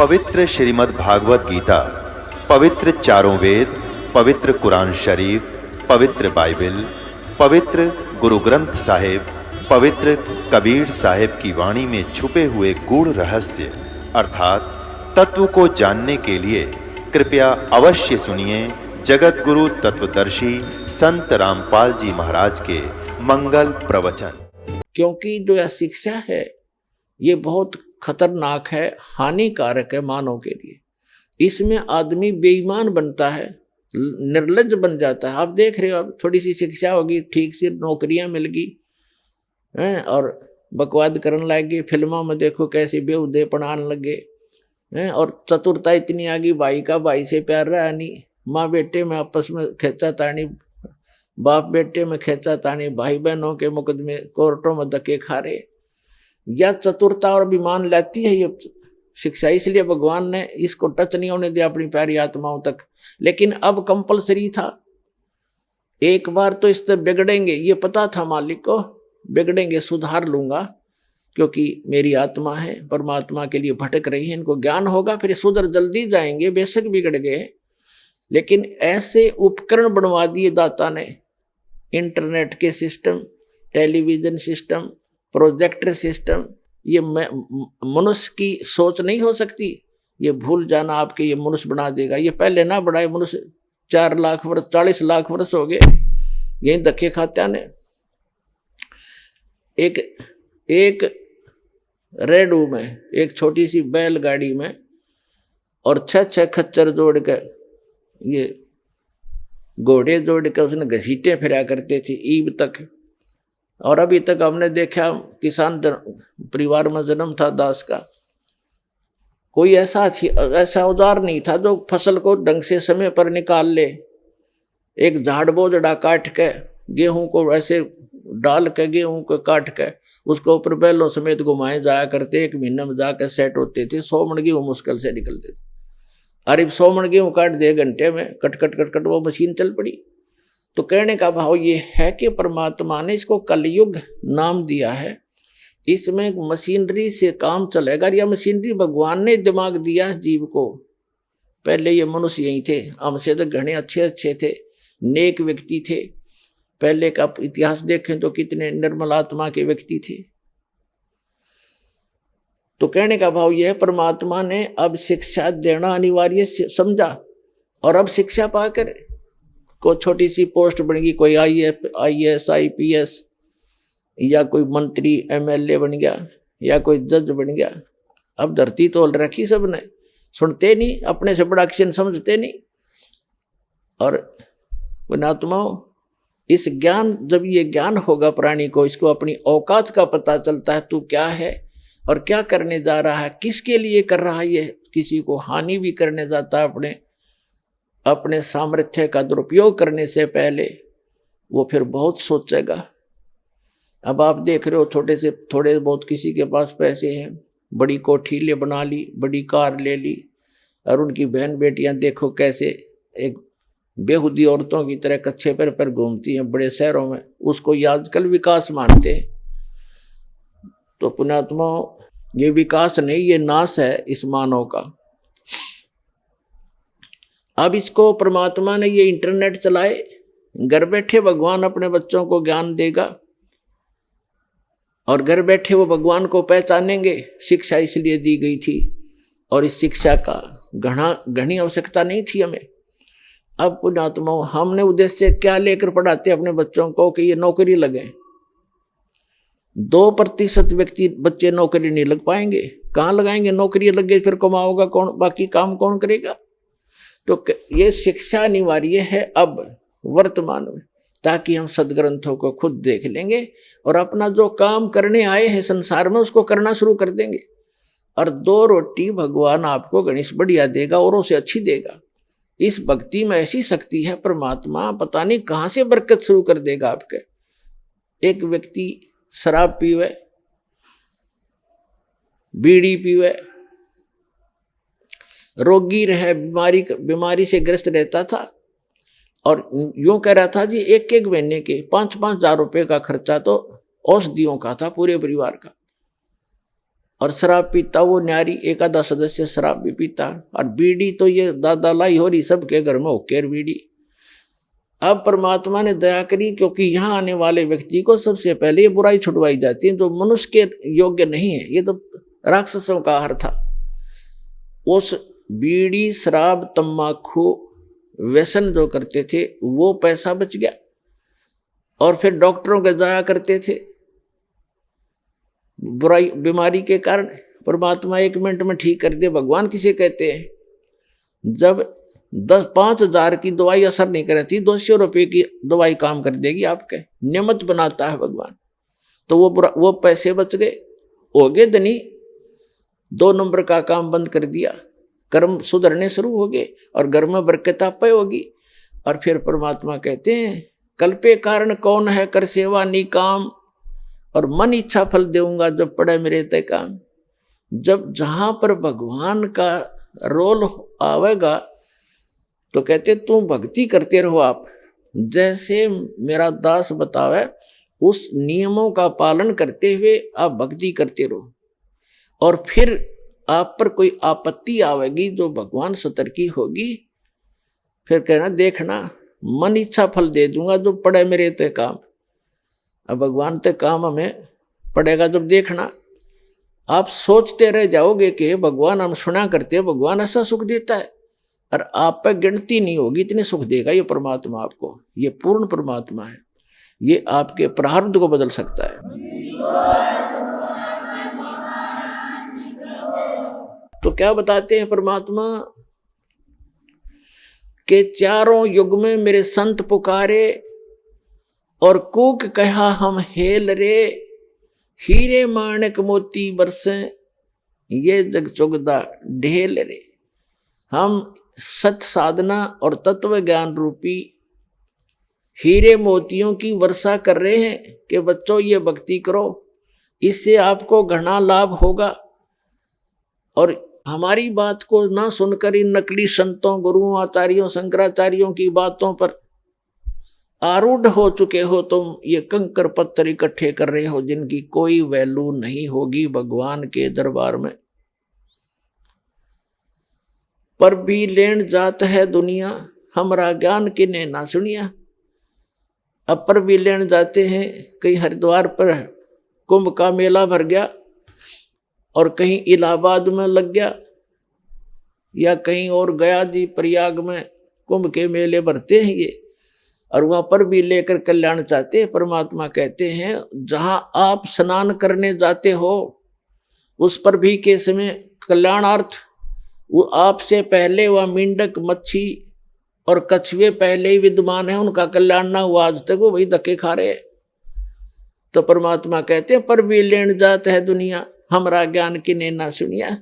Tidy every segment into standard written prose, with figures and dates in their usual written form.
पवित्र श्रीमद् भागवत गीता, पवित्र चारों वेद, पवित्र कुरान शरीफ, पवित्र बाइबल, पवित्र गुरु ग्रंथ साहिब, पवित्र कबीर साहिब की वाणी में छुपे हुए गूढ़ रहस्य अर्थात तत्व को जानने के लिए कृपया अवश्य सुनिए जगत गुरु तत्वदर्शी संत रामपाल जी महाराज के मंगल प्रवचन। क्योंकि जो यह शिक्षा है ये बहुत खतरनाक है, हानिकारक है मानव के लिए। इसमें आदमी बेईमान बनता है, निर्लज्ज बन जाता है। आप देख रहे हो, अब थोड़ी सी शिक्षा होगी, ठीक से नौकरियां मिल गई हैं और बकवाद करने लगे। फिल्मों में देखो कैसे बेहुदेपन आने लगे हैं, और चतुरता इतनी आ गई, भाई का भाई से प्यार रहा नहीं, माँ बेटे में आपस में खेचा तानी, बाप बेटे में खेचा तानी, भाई बहनों के मुकदमे कोर्टों में धक्के खा रहे। यह चतुरता और अभिमान लाती है ये शिक्षा। इसलिए भगवान ने इसको टच नहीं होने दिया अपनी प्यारी आत्माओं तक। लेकिन अब कंपलसरी था, एक बार तो इससे बिगड़ेंगे, ये पता था मालिक को, बिगड़ेंगे, सुधार लूंगा क्योंकि मेरी आत्मा है, परमात्मा के लिए भटक रही है, इनको ज्ञान होगा फिर सुधर जल्दी जाएंगे। बेशक बिगड़ गए, लेकिन ऐसे उपकरण बनवा दिए दाता ने, इंटरनेट के system, television system, projector system. ये मनुष्य की सोच नहीं हो सकती, ये भूल जाना आपके ये मनुष्य बना देगा। ये पहले ना बढ़ाए मनुष्य, 4 लाख वर्ष 40 लाख वर्ष हो गए यही धक्के खाते ने। एक रेडू में, एक छोटी सी बैलगाड़ी में, और 6 खच्चर जोड़ के, ये घोड़े जोड़ के उसने घसीटे फिरा करते थे ईब तक। और अभी तक हमने देखा किसान परिवार में जन्म था दास का, कोई ऐसा औजार नहीं था जो फसल को ढंग से समय पर निकाल ले। एक झाड़ बोझड़ा काट के गेहूं को ऐसे डाल के, गेहूं को काट के उसको ऊपर बैलों समेत घुमाए जाया करते, 1 महीने में जाकर सेट होते थे। 100 मन गेहूं मुश्किल से निकलते थे। अरे 100 मन गेहूं काट दे घंटे में, कट कट कट कट वो मशीन चल पड़ी। तो कहने का भाव ये है कि परमात्मा ने इसको कलयुग नाम दिया है, इसमें मशीनरी से काम चलेगा। या मशीनरी भगवान ने दिमाग दिया जीव को। पहले ये मनुष्य यही थे, हमसे तो घने अच्छे थे, नेक व्यक्ति थे। पहले का इतिहास देखें तो कितने निर्मल आत्मा के व्यक्ति थे। तो कहने का भाव यह है, परमात्मा ने अब शिक्षा देना अनिवार्य समझा, और अब शिक्षा पाकर को छोटी सी पोस्ट बन गई, कोई IAS IPS, या कोई मंत्री MLA बन गया, या कोई जज बन गया। अब धरती तोल रखी सबने, सुनते नहीं, अपने से बड़ा किसी समझते नहीं। और पुण्यात्माओं, इस ज्ञान, जब ये ज्ञान होगा प्राणी को, इसको अपनी औकात का पता चलता है, तू क्या है और क्या करने जा रहा है, किसके लिए कर रहा है। ये किसी को हानि भी करने जाता है, अपने सामर्थ्य का दुरुपयोग करने से पहले वो फिर बहुत सोचेगा। अब आप देख रहे हो, थोड़े बहुत किसी के पास पैसे हैं, बड़ी कोठी ले बना ली, बड़ी कार ले ली, और उनकी बहन बेटियां देखो कैसे एक बेहुदी औरतों की तरह कच्चे पैर पर घूमती हैं बड़े शहरों में। उसको ये आजकल विकास मानते हैं। तो पुण्यात्मा, ये विकास नहीं, ये नाश है इस मानव का। अब इसको परमात्मा ने ये इंटरनेट चलाए, घर बैठे भगवान अपने बच्चों को ज्ञान देगा, और घर बैठे वो भगवान को पहचानेंगे। शिक्षा इसलिए दी गई थी, और इस शिक्षा का घनी आवश्यकता नहीं थी हमें। अब पुण्यात्मा, हमने उद्देश्य क्या लेकर पढ़ाते अपने बच्चों को कि ये नौकरी लगे। 2% बच्चे नौकरी नहीं लग पाएंगे। कहाँ लगाएंगे नौकरी? लग गई फिर कमाओगा कौन, बाकी काम कौन करेगा? तो ये शिक्षा अनिवार्य है अब वर्तमान में, ताकि हम सदग्रंथों को खुद देख लेंगे और अपना जो काम करने आए हैं संसार में उसको करना शुरू कर देंगे। और 2 रोटी भगवान आपको गणेश बढ़िया देगा, औरों से अच्छी देगा। इस भक्ति में ऐसी शक्ति है, परमात्मा पता नहीं कहाँ से बरकत शुरू कर देगा आपके। एक व्यक्ति शराब पीवे, बीड़ी पीवे, रोगी रहे, बीमारी से ग्रस्त रहता था, और यूं कह रहा था जी 1 महीने के 5-5 हजार रुपये का खर्चा तो औषधियों का था पूरे परिवार का। और शराब पीता वो न्यारी, एक आधा सदस्य शराब भी पीता। और बीड़ी तो ये दादा लाई हो रही सबके घर में होकर बीड़ी। अब परमात्मा ने दया करी, क्योंकि यहाँ आने वाले व्यक्ति को सबसे पहले ये बुराई छुड़वाई जाती है जो मनुष्य के योग्य नहीं है, ये तो राक्षसों का आहार था। उस बीड़ी शराब तंबाकू व्यसन जो करते थे वो पैसा बच गया, और फिर डॉक्टरों के जाया करते थे बुराई बीमारी के कारण। परमात्मा 1 मिनट में ठीक कर दे। भगवान किसे कहते हैं? जब 5,000 की दवाई असर नहीं करती, 200 रुपये की दवाई काम कर देगी आपके। नियमित बनाता है भगवान। तो वो पैसे बच गए, हो गए धनी। 2 नंबर का काम बंद कर दिया, कर्म सुधरने शुरू हो गए और घर में बरकत आपे होगी। और फिर परमात्मा कहते हैं, कल्पे कारण कौन है कर सेवा निकाम, और मन इच्छा फल देऊंगा जब पड़े मेरे ते काम। जब जहां पर भगवान का रोल आवेगा तो कहते तू भक्ति करते रहो आप, जैसे मेरा दास बतावे उस नियमों का पालन करते हुए आप भक्ति करते रहो। और फिर आप पर कोई आपत्ति आवेगी जो भगवान सतर्की होगी, फिर कहना देखना मन इच्छा फल दे दूंगा जो पड़े मेरे ते काम। अब भगवान ते काम हमें पड़ेगा जब देखना। आप सोचते रह जाओगे कि भगवान हम सुना करते हैं, भगवान ऐसा सुख देता है, और आप पर गिनती नहीं होगी इतने सुख देगा ये परमात्मा आपको। ये पूर्ण परमात्मा है, ये आपके प्रारब्ध को बदल सकता है। तो क्या बताते हैं परमात्मा के चारों युग में मेरे संत पुकारे, और कूक कहा हम हेल रे, हीरे माणक मोती बरसे ये जग चुगदा ढेल रे। हम सत साधना और तत्व ज्ञान रूपी हीरे मोतियों की वर्षा कर रहे हैं कि बच्चों ये भक्ति करो, इससे आपको घना लाभ होगा। और हमारी बात को ना सुनकर इन नकली संतों, गुरुओं, आचार्यों, शंकराचार्यों की बातों पर आरूढ़ हो चुके हो तुम, ये कंकर पत्थर इकट्ठे कर रहे हो जिनकी कोई वैल्यू नहीं होगी भगवान के दरबार में। पर भी लेन जात है दुनिया, हमारा ज्ञान किने ना सुनिया। अब पर भी लेन जाते हैं, कहीं हरिद्वार पर कुंभ का मेला भर गया, और कहीं इलाहाबाद में लग गया, या कहीं और गया जी प्रयाग में कुंभ के मेले भरते हैं ये, और वहां पर भी लेकर कल्याण चाहते हैं। परमात्मा कहते हैं जहां आप स्नान करने जाते हो उस पर भी के समय कल्याणार्थ वो आपसे पहले वह मेंढक, मच्छी और कछुए पहले ही विद्यमान है, उनका कल्याण ना हुआ आज तक, वो वही धक्के खा रहे। तो परमात्मा कहते हैं पर भी लेन जात है दुनिया, हमरा ज्ञान किने ना सुनिया।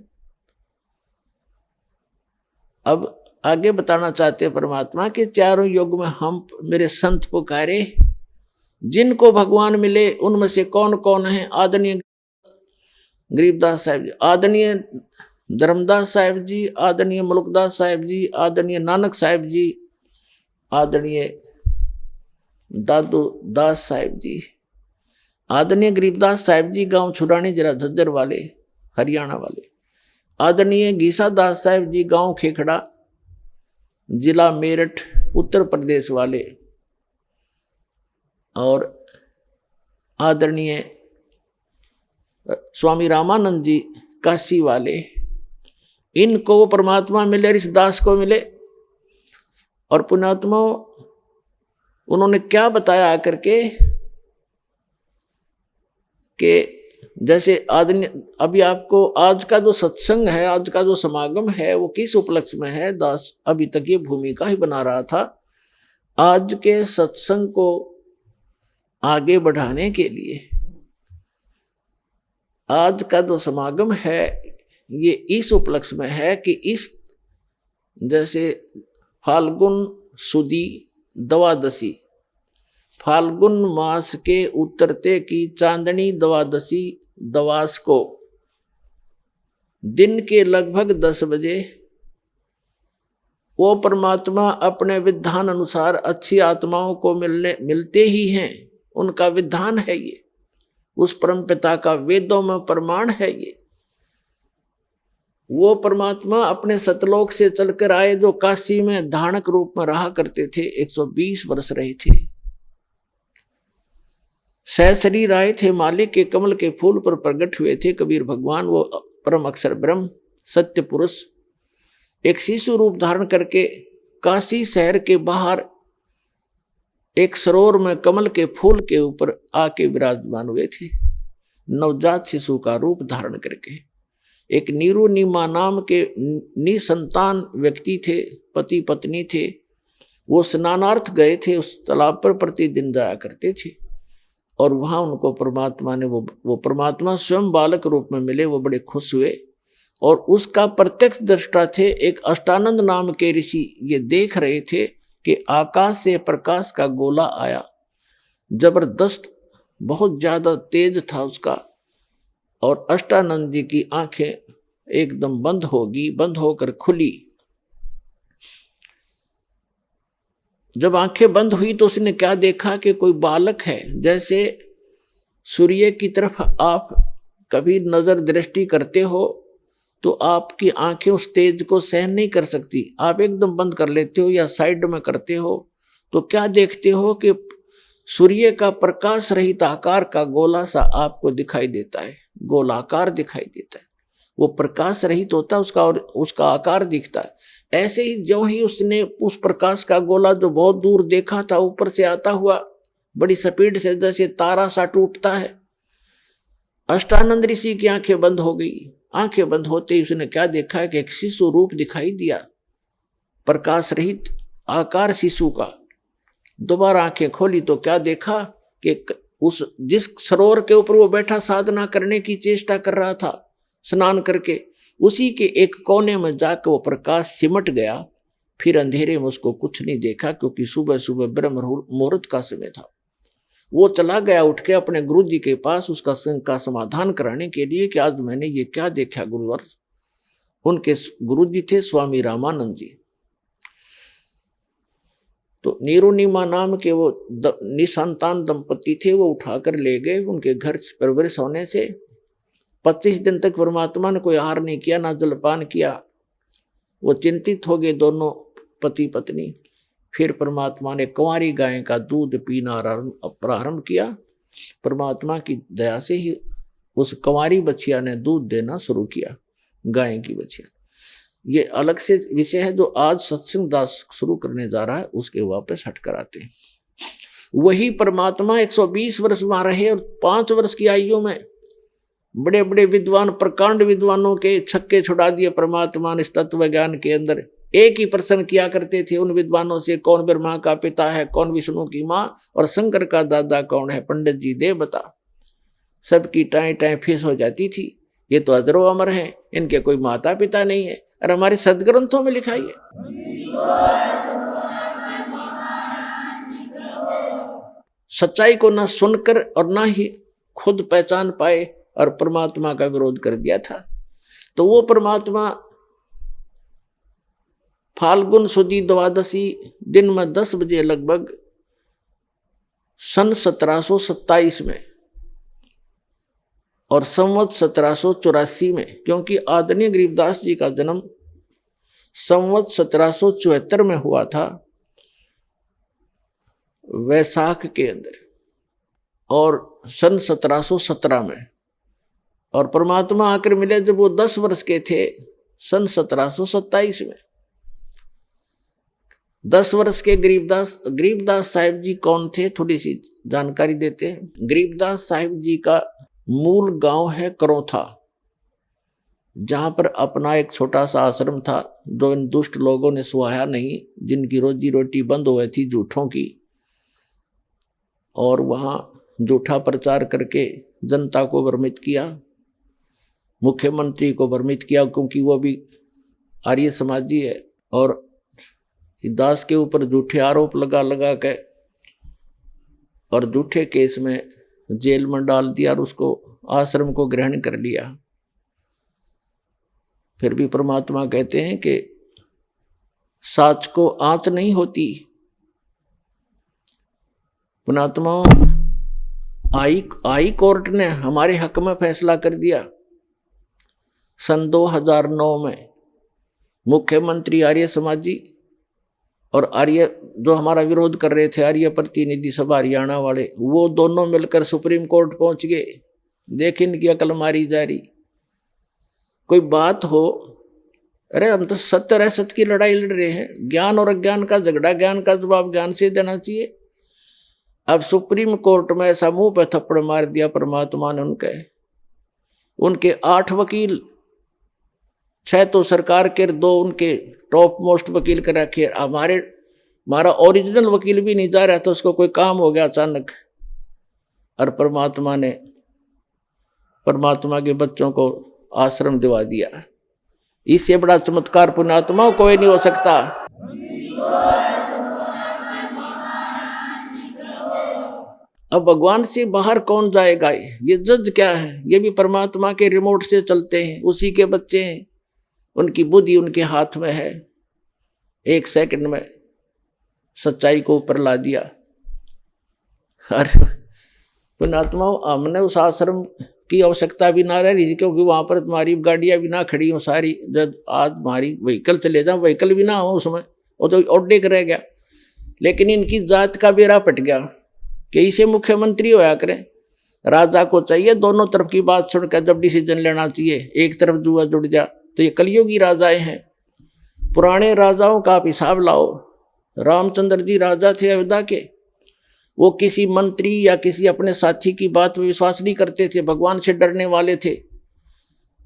अब आगे बताना चाहते हैं परमात्मा के चारों युग में हम मेरे संत पुकारे, जिनको भगवान मिले उनमें से कौन कौन है? आदरणीय गरीबदास साहिब जी, आदरणीय धर्मदास साहिब जी, आदरणीय मुल्कदास साहिब जी, आदरणीय नानक साहिब जी, आदरणीय दादू दास साहिब जी, आदरणीय गरीबदास साहिब जी गांव छुड़ानी जरा झज्जर वाले हरियाणा वाले, आदरणीय गीसा दास साहिब जी गांव खेखड़ा जिला मेरठ उत्तर प्रदेश वाले, और आदरणीय स्वामी रामानंद जी काशी वाले, इनको वो परमात्मा मिले, इस दास को मिले। और पुण्यात्मा उन्होंने क्या बताया आकर के कि जैसे आदमी अभी आपको आज का जो सत्संग है, आज का जो समागम है वो किस उपलक्ष्य में है? दास अभी तक ये भूमिका ही बना रहा था। आज के सत्संग को आगे बढ़ाने के लिए आज का जो समागम है ये इस उपलक्ष्य में है कि इस जैसे फाल्गुन सुदी द्वादशी, फाल्गुन मास के उतरते की चांदनी द्वादशी दवास को दिन के लगभग 10 बजे वो परमात्मा अपने विधान अनुसार अच्छी आत्माओं को मिलते ही हैं, उनका विधान है ये, उस परम पिता का वेदों में प्रमाण है ये। वो परमात्मा अपने सतलोक से चलकर आए, जो काशी में धानक रूप में रहा करते थे, 120 वर्ष रहे थे। सहशरीर आए थे, मालिक के कमल के फूल पर प्रकट हुए थे कबीर भगवान। वो परम अक्षर ब्रह्म सत्य पुरुष एक शिशु रूप धारण करके काशी शहर के बाहर एक सरोवर में कमल के फूल के ऊपर आके विराजमान हुए थे, नवजात शिशु का रूप धारण करके। एक नीरू नीमा नाम के निसंतान व्यक्ति थे, पति पत्नी थे। वो स्नानार्थ गए थे, उस तालाब पर प्रतिदिन जाया करते थे और वहां उनको परमात्मा ने वो परमात्मा स्वयं बालक रूप में मिले। वो बड़े खुश हुए और उसका प्रत्यक्ष दृष्टा थे एक अष्टानंद नाम के ऋषि। ये देख रहे थे कि आकाश से प्रकाश का गोला आया, जबरदस्त, बहुत ज्यादा तेज था उसका, और अष्टानंद जी की आंखें एकदम बंद होकर खुली। जब आंखें बंद हुई तो उसने क्या देखा कि कोई बालक है। जैसे सूर्य की तरफ आप कभी नजर दृष्टि करते हो तो आपकी आंखें उस तेज को सहन नहीं कर सकती, आप एकदम बंद कर लेते हो या साइड में करते हो। तो क्या देखते हो कि सूर्य का प्रकाश रहित आकार का गोला सा आपको दिखाई देता है, गोलाकार दिखाई देता है। वो प्रकाश रहित होता है उसका, और उसका आकार दिखता है। ऐसे ही ज्यों ही उसने उस प्रकाश का गोला जो बहुत दूर देखा था ऊपर से आता हुआ बड़ी स्पीड से, जैसे तारा सा टूटता है, अष्टानंद ऋषि की आंखें बंद हो गई। आंखें बंद होते ही उसने क्या देखा कि एक शिशु रूप दिखाई दिया, प्रकाश रहित आकार शिशु का। दोबारा आंखें खोली तो क्या देखा कि उस जिस सरोवर के ऊपर वो बैठा साधना करने की चेष्टा कर रहा था स्नान करके, उसी के एक कोने में जाकर वो प्रकाश सिमट गया। फिर अंधेरे में उसको कुछ नहीं देखा, क्योंकि सुबह सुबह ब्रह्म मुहूर्त का समय था। वो चला गया उठ के अपने गुरु जी के पास उसका संग का समाधान कराने के लिए कि आज मैंने ये क्या देखा गुरुवर। उनके गुरु जी थे स्वामी रामानंद जी। तो नीरुनिमा नाम के वो निसंतान दंपति थे, वो उठाकर ले गए। उनके घर परवरिश होने से 25 दिन तक परमात्मा ने कोई आहार नहीं किया, ना जलपान किया। वो चिंतित हो गए दोनों पति पत्नी। फिर परमात्मा ने कुंवारी गाय का दूध पीना प्रारंभ किया। परमात्मा की दया से ही उस कुंवारी बछिया ने दूध देना शुरू किया, गाय की बछिया। ये अलग से विषय है जो आज सत्संग दास शुरू करने जा रहा है, उसके वापस हटकर आते हैं। वही परमात्मा 120 वर्ष वहां रहे और 5 वर्ष की आयु में बड़े बड़े विद्वान, प्रकांड विद्वानों के छक्के छुड़ा दिए परमात्मा ने। इस तत्व ज्ञान के अंदर एक ही प्रश्न किया करते थे उन विद्वानों से, कौन ब्रह्मा का पिता है, कौन विष्णु की माँ, और शंकर का दादा कौन है, पंडित जी दे बता। सबकी टाएं टाएं फीस हो जाती थी। ये तो अजरो अमर हैं, इनके कोई माता पिता नहीं है। और हमारे सदग्रंथों में लिखा है। सच्चाई को ना सुनकर और ना ही खुद पहचान पाए और परमात्मा का विरोध कर दिया था। तो वो परमात्मा फाल्गुन सुदी द्वादशी दिन में 10 बजे लगभग सन 1727 में और संवत 1784 में, क्योंकि आदरणीय गरीबदास जी का जन्म संवत 1774 में हुआ था, वैशाख के अंदर, और सन 1717 में। और परमात्मा आकर मिले जब वो 10 वर्ष के थे, सन 1727 में। 10 वर्ष के गरीबदास साहिब जी कौन थे, थोड़ी सी जानकारी देते हैं। गरीबदास साहिब जी का मूल गांव है करौथा, जहां पर अपना एक छोटा सा आश्रम था जो इन दुष्ट लोगों ने सुहाया नहीं, जिनकी रोजी रोटी बंद हो गई थी झूठों की, और वहां झूठा प्रचार करके जनता को भ्रमित किया, मुख्यमंत्री को भ्रमित किया, क्योंकि वो भी आर्य समाजी है। और दास के ऊपर झूठे आरोप लगा के और झूठे केस में जेल में डाल दिया और उसको आश्रम को ग्रहण कर लिया। फिर भी परमात्मा कहते हैं कि साच को आंच नहीं होती। परमात्मा आई कोर्ट ने हमारे हक में फैसला कर दिया सन 2009 में मुख्यमंत्री आर्य समाजी और आर्य जो हमारा विरोध कर रहे थे, आर्य प्रतिनिधि सभा हरियाणा वाले, वो दोनों मिलकर सुप्रीम कोर्ट पहुंच गए। देख इनकी अकल मारी जा रही। कोई बात हो, अरे हम तो सत्य और असत्य की लड़ाई लड़ रहे हैं, ज्ञान और अज्ञान का झगड़ा, ज्ञान का जवाब ज्ञान से देना चाहिए। अब सुप्रीम कोर्ट में ऐसा मुंह पे थप्पड़ मार दिया परमात्मा ने उनके 8 वकील, 6 तो सरकार के, 2 उनके टॉप मोस्ट वकील कर रखे। हमारा ओरिजिनल वकील भी नहीं जा रहा था, उसको कोई काम हो गया अचानक, और परमात्मा के बच्चों को आश्रम दिवा दिया। इससे बड़ा चमत्कार पुण्यात्मा कोई नहीं हो सकता। अब भगवान से बाहर कौन जाएगा? ये जज क्या है? ये भी परमात्मा के रिमोट से चलते हैं, उसी के बच्चे हैं, उनकी बुद्धि उनके हाथ में है। 1 सेकंड में सच्चाई को ऊपर ला दिया। अरे पुण्यात्मा, हमने उस आश्रम की आवश्यकता भी ना रही थी, क्योंकि वहां पर तुम्हारी गाड़ियां भी ना खड़ी हो सारी। जब आज हमारी व्हीकल चले जाओ, व्हीकल भी ना हो उसमें, वो तो ऑड्डेक रह गया। लेकिन इनकी जात का बेड़ा पट गया कि इसे मुख्यमंत्री होया करें। राजा को चाहिए दोनों तरफ की बात सुनकर जब डिसीजन लेना चाहिए। एक तरफ जुआ जुड़ जा, तो ये कलयुगी राजाएं हैं। पुराने राजाओं का आप हिसाब लाओ। रामचंद्र जी राजा थे अयोध्या के, वो किसी मंत्री या किसी अपने साथी की बात में विश्वास नहीं करते थे, भगवान से डरने वाले थे।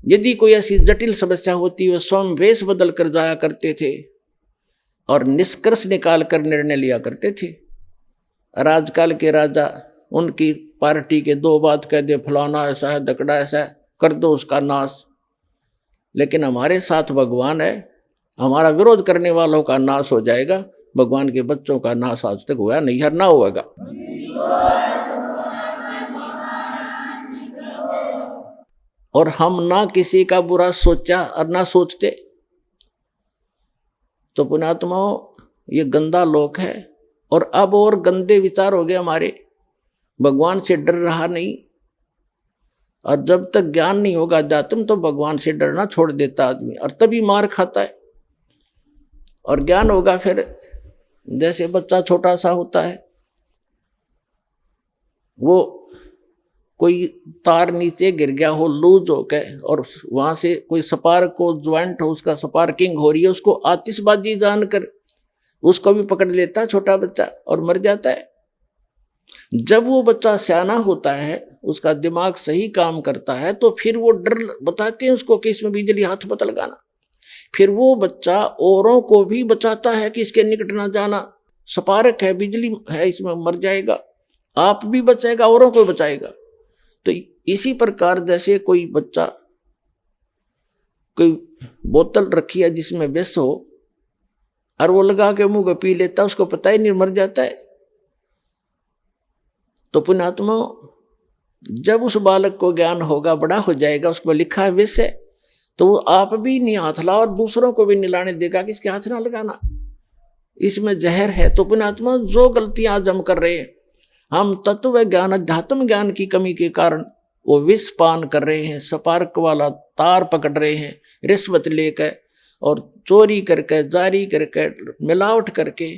यदि कोई ऐसी जटिल समस्या होती, वो स्वयं वेश बदल कर जाया करते थे और निष्कर्ष निकाल कर निर्णय लिया करते थे। राजकाल के राजा, उनकी पार्टी के 2 बात कह दे, फलाना ऐसा है, दकड़ा ऐसा है, कर दो उसका नाश। लेकिन हमारे साथ भगवान है, हमारा विरोध करने वालों का नाश हो जाएगा। भगवान के बच्चों का नाश आज तक हुआ नहीं, हर ना होगा। और हम ना किसी का बुरा सोचा और ना सोचते। तो पुण्यात्माओं, ये गंदा लोक है। और अब और गंदे विचार हो गए हमारे। भगवान से डर रहा नहीं। और जब तक ज्ञान नहीं होगा अध्यात्म, तो भगवान से डरना छोड़ देता आदमी, और तभी मार खाता है। और ज्ञान होगा फिर, जैसे बच्चा छोटा सा होता है, वो कोई तार नीचे गिर गया हो लूज हो के, और वहां से कोई स्पार्क को ज्वाइंट हो, उसका स्पार्किंग हो रही है, उसको आतिशबाजी जानकर उसको भी पकड़ लेता छोटा बच्चा और मर जाता है। जब वो बच्चा सियाना होता है, उसका दिमाग सही काम करता है, तो फिर वो डर बताते हैं उसको कि इसमें बिजली हाथ मत लगाना। फिर वो बच्चा औरों को भी बचाता है कि इसके निकट ना जाना, स्पार्क है, बिजली है, इसमें मर जाएगा। आप भी बचाएगा, औरों को बचाएगा। तो इसी प्रकार जैसे कोई बच्चा कोई बोतल रखी है जिसमें विष हो, और वो लगा के मुंह को पी लेता, उसको पता ही नहीं, मर जाता है। तो पुण्यात्मा, जब उस बालक को ज्ञान होगा, बड़ा हो जाएगा, उसको लिखा है विष है, तो वो आप भी नहीं हाथ लाओ और दूसरों को भी नहीं लाने देगा कि इसके हाथ ना लगाना, इसमें जहर है। तो पुण्यात्मा, जो गलतियां आज हम कर रहे हैं, हम तत्व ज्ञान अध्यात्म ज्ञान की कमी के कारण वो विष पान कर रहे हैं, स्पार्क वाला तार पकड़ रहे हैं, रिश्वत लेकर और चोरी करके, जारी करके, मिलावट करके,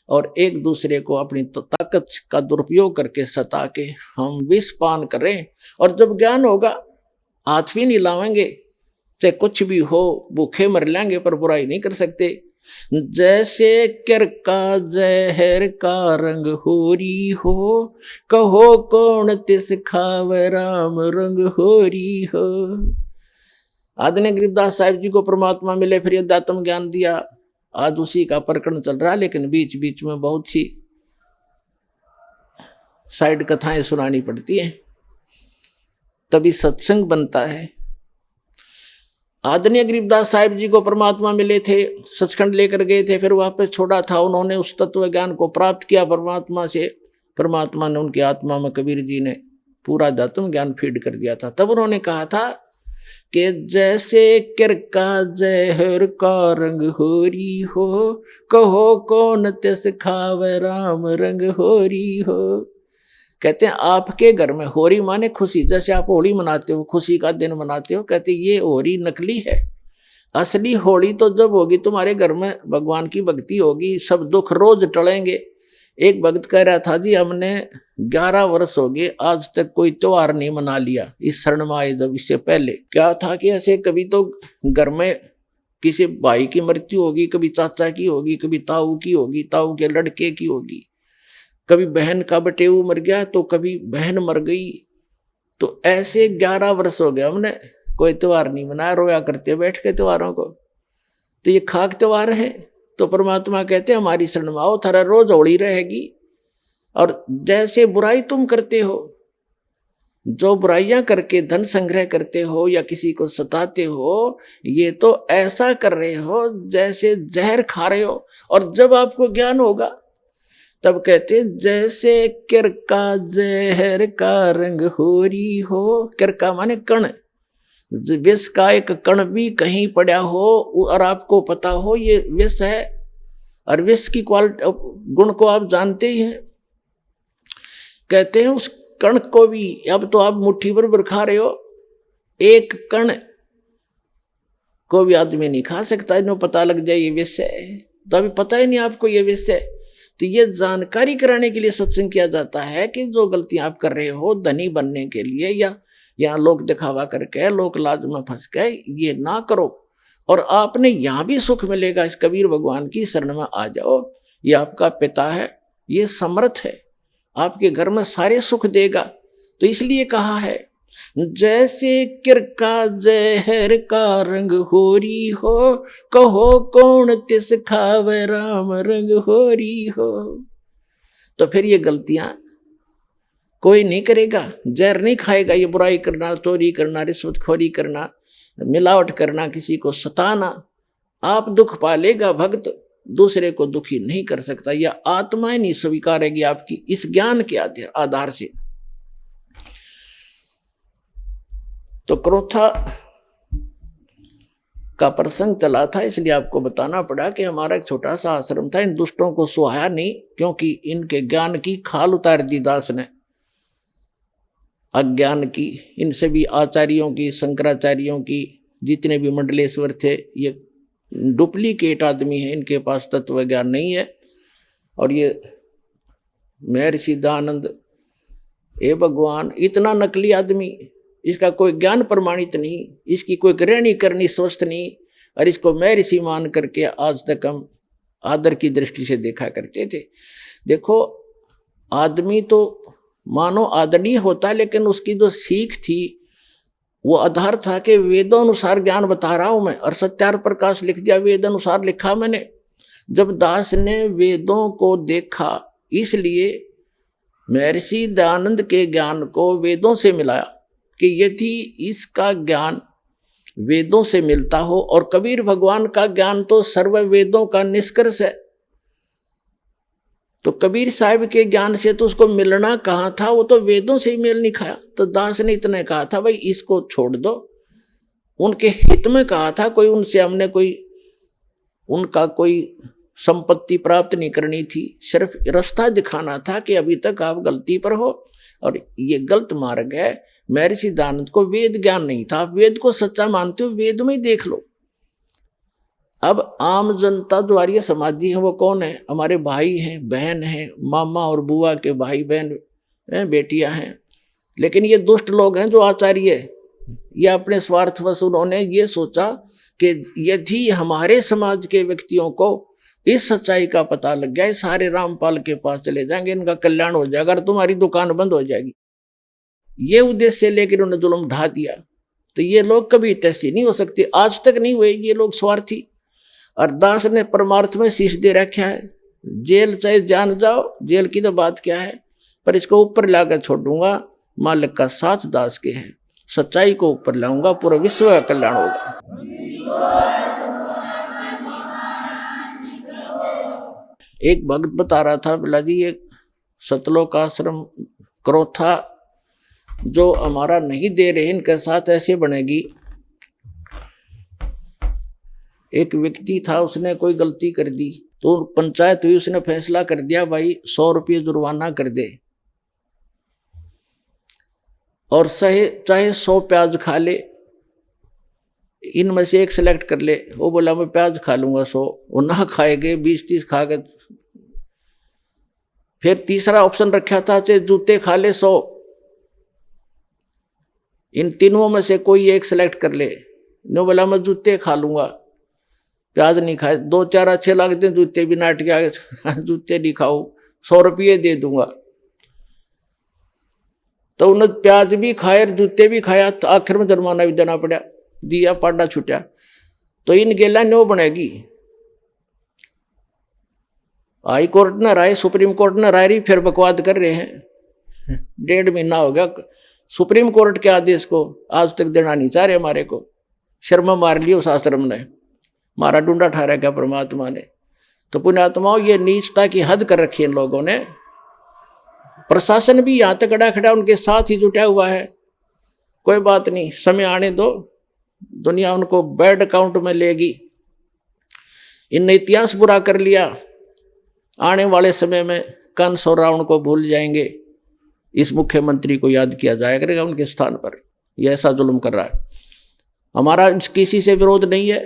और एक दूसरे को अपनी ताकत का दुरुपयोग करके सता के हम विष पान कर रहे हैं। और जब ज्ञान होगा, हाथ भी नहीं लावेंगे, चाहे कुछ भी हो, भूखे मर लेंगे पर बुराई नहीं कर सकते। जैसे कर का जहर का रंग होरी हो, कहो कौन तिस खावे राम रंग होरी हो। आदरणीय गरीबदास साहिब जी को परमात्मा मिले, फिर अध्यात्म ज्ञान दिया। आज उसी का प्रकरण चल रहा है, लेकिन बीच बीच में बहुत सी साइड कथाएं सुनानी पड़ती हैं, तभी सत्संग बनता है। आदरणीय गरीबदास साहिब जी को परमात्मा मिले थे, सचखंड लेकर गए थे, फिर वापस छोड़ा था। उन्होंने उस तत्व ज्ञान को प्राप्त किया परमात्मा से। परमात्मा ने उनकी आत्मा में कबीर जी ने पूरा अध्यात्म ज्ञान फीड कर दिया था। तब उन्होंने कहा था कि जैसे कर का जहर का रंग होरी हो, कहो कौन तिस खावे राम रंग होरी हो। कहते हैं आपके घर में होरी माने खुशी, जैसे आप होली मनाते हो, खुशी का दिन मनाते हो, कहते ये होरी नकली है। असली होली तो जब होगी तुम्हारे घर में भगवान की भक्ति होगी, सब दुख रोज टलेंगे। एक भक्त कह रहा था जी हमने 11 वर्ष हो गए आज तक कोई त्योहार नहीं मना लिया इस शरण में आए। जब इससे पहले क्या था कि ऐसे कभी तो घर में किसी भाई की मृत्यु होगी, कभी चाचा की होगी, कभी ताऊ की होगी, ताऊ के लड़के की होगी, कभी बहन का बटेऊ मर गया तो कभी बहन मर गई। तो ऐसे 11 वर्ष हो गया हमने कोई त्योहार नहीं मनाया, रोया करते बैठ के त्योहारों को। तो ये खाक त्योहार है। तो परमात्मा कहते हैं हमारी शरण में आओ, थारा रोज होली रहेगी। और जैसे बुराई तुम करते हो, जो बुराइयां करके धन संग्रह करते हो या किसी को सताते हो, ये तो ऐसा कर रहे हो जैसे जहर खा रहे हो। और जब आपको ज्ञान होगा तब कहते हैं जैसे किरका जहर का रंग होरी हो। किरका माने कण, विष का एक कण भी कहीं पड़ा हो और आपको पता हो ये विष है, और विष की क्वालिटी गुण को आप जानते ही हैं। कहते हैं उस कण को भी, अब तो आप मुट्ठी भर खा रहे हो, एक कण को भी आदमी नहीं खा सकता, इन्हें पता लग जाए ये विष है। तो अभी पता ही नहीं आपको ये विष है। तो ये जानकारी कराने के लिए सत्संग किया जाता है कि जो गलतियां आप कर रहे हो धनी बनने के लिए या लोग दिखावा करके लोक लाज में फंस गए, ये ना करो। और आपने यहाँ भी सुख मिलेगा। इस कबीर भगवान की शरण में आ जाओ। ये आपका पिता है, ये समर्थ है, आपके घर में सारे सुख देगा। तो इसलिए कहा है जैसे किरका जहर का रंग होरी हो, कहो कौन तिस खावे राम रंग होरी हो। तो फिर ये गलतियां कोई नहीं करेगा, जहर नहीं खाएगा। ये बुराई करना, चोरी करना, रिश्वतखोरी करना, मिलावट करना, किसी को सताना, आप दुख पालेगा। भक्त दूसरे को दुखी नहीं कर सकता। यह आत्माएं नहीं स्वीकारेगी आपकी इस ज्ञान के आधार से। तो क्रोथा का प्रसंग चला था, इसलिए आपको बताना पड़ा कि हमारा एक छोटा सा आश्रम था। इन दुष्टों को सुहाया नहीं, क्योंकि इनके ज्ञान की खाल उतार दी दास ने, अज्ञान की। इनसे भी आचार्यों की, शंकराचार्यों की, जितने भी मंडलेश्वर थे, ये डुप्लीकेट आदमी है, इनके पास तत्व ज्ञान नहीं है। और ये महर्षि दयानंद, ए भगवान, इतना नकली आदमी, इसका कोई ज्ञान प्रमाणित नहीं, इसकी कोई ग्रहणी करनी स्वस्थ नहीं, और इसको महर्षि मान करके आज तक हम आदर की दृष्टि से देखा करते थे। देखो आदमी तो मानो आदरणीय होता, लेकिन उसकी जो सीख थी वो आधार था कि वेदों अनुसार ज्ञान बता रहा हूं मैं, और सत्यार प्रकाश लिख दिया, वेद अनुसार लिखा मैंने। जब दास ने वेदों को देखा, इसलिए महर्षि दयानंद के ज्ञान को वेदों से मिलाया कि यदि इसका ज्ञान वेदों से मिलता हो, और कबीर भगवान का ज्ञान तो सर्व वेदों का निष्कर्ष है, तो कबीर साहब के ज्ञान से तो उसको मिलना कहाँ था, वो तो वेदों से ही मेल नहीं खाया। तो दास ने इतना कहा था भाई इसको छोड़ दो, उनके हित में कहा था, कोई उनसे हमने कोई उनका कोई संपत्ति प्राप्त नहीं करनी थी, सिर्फ रास्ता दिखाना था कि अभी तक आप गलती पर हो और ये गलत मार्ग है। महर्षि दयानंद को वेद ज्ञान नहीं था। आप वेद को सच्चा मानते हो, वेद में ही देख लो। अब आम जनता जो आर्य समाजी है वो कौन है? हमारे भाई हैं, बहन हैं, मामा और बुआ के भाई बहन हैं, बेटियां हैं। लेकिन ये दुष्ट लोग हैं जो आचार्य, ये अपने स्वार्थवश उन्होंने ये सोचा कि यदि हमारे समाज के व्यक्तियों को इस सच्चाई का पता लग गया, सारे रामपाल के पास चले जाएंगे, इनका कल्याण हो जाएगा और तुम्हारी दुकान बंद हो जाएगी। ये उद्देश्य लेकर उन्होंने जुल्म ढा दिया। तो ये लोग कभी तैसी नहीं हो सकते, आज तक नहीं हुए ये लोग स्वार्थी। और दास ने परमार्थ में शीश दे रखा है, जेल चाहे जान जाओ, जेल की तो बात क्या है, पर इसको ऊपर लाकर छोड़ दूंगा। मालिक का साथ दास के है, सच्चाई को ऊपर लाऊंगा, पूरा विश्व का कल्याण होगा। एक भक्त बता रहा था, बोला जी ये सतलोक आश्रम क्रोथा जो हमारा नहीं दे रहे, इनके साथ ऐसे बनेगी। एक व्यक्ति था, उसने कोई गलती कर दी तो पंचायत हुई, उसने फैसला कर दिया भाई 100 रुपये जुर्माना कर दे। और चाहे 100 प्याज खा ले, इनमें से एक सिलेक्ट कर ले। वो बोला मैं प्याज खा लूंगा 100, वो ना खाएगे 20-30 खा गए। फिर तीसरा ऑप्शन रखा था चाहे जूते खा ले 100, इन तीनों में से कोई एक सिलेक्ट कर ले। नो बोला मैं जूते खा लूंगा, प्याज नहीं खाए। 2-4 अच्छे लगते हैं जूते भी, नाट के आगे जूते नहीं खाओ, 100 रुपये दे दूंगा। तो उन्हें प्याज भी खाए जूते भी खाया, तो आखिर में जुर्माना भी देना पड़ा, दिया पांडा छुटा। तो इन गेला नो बनेगी। हाई कोर्ट न राय, सुप्रीम कोर्ट न राय रही, फिर बकवाद कर रहे हैं। 1.5 महीना हो गया सुप्रीम कोर्ट के आदेश को आज तक देना नहीं चाह रहे हमारे को। शर्मा मार ली उस आश्रम ने, मारा डूंडा ठहरा क्या परमात्मा ने। तो पुण्यात्माओं ये नीचता की हद कर रखी है इन लोगों ने। प्रशासन भी यहाँ तक खड़ा उनके साथ ही जुटा हुआ है। कोई बात नहीं, समय आने दो, दुनिया उनको बैड अकाउंट में लेगी। इनने इतिहास बुरा कर लिया, आने वाले समय में कंस और रावण को भूल जाएंगे। इस मुख्यमंत्री को याद किया जाया करेगा उनके स्थान पर, यह ऐसा जुल्म कर रहा है। हमारा किसी से विरोध नहीं है,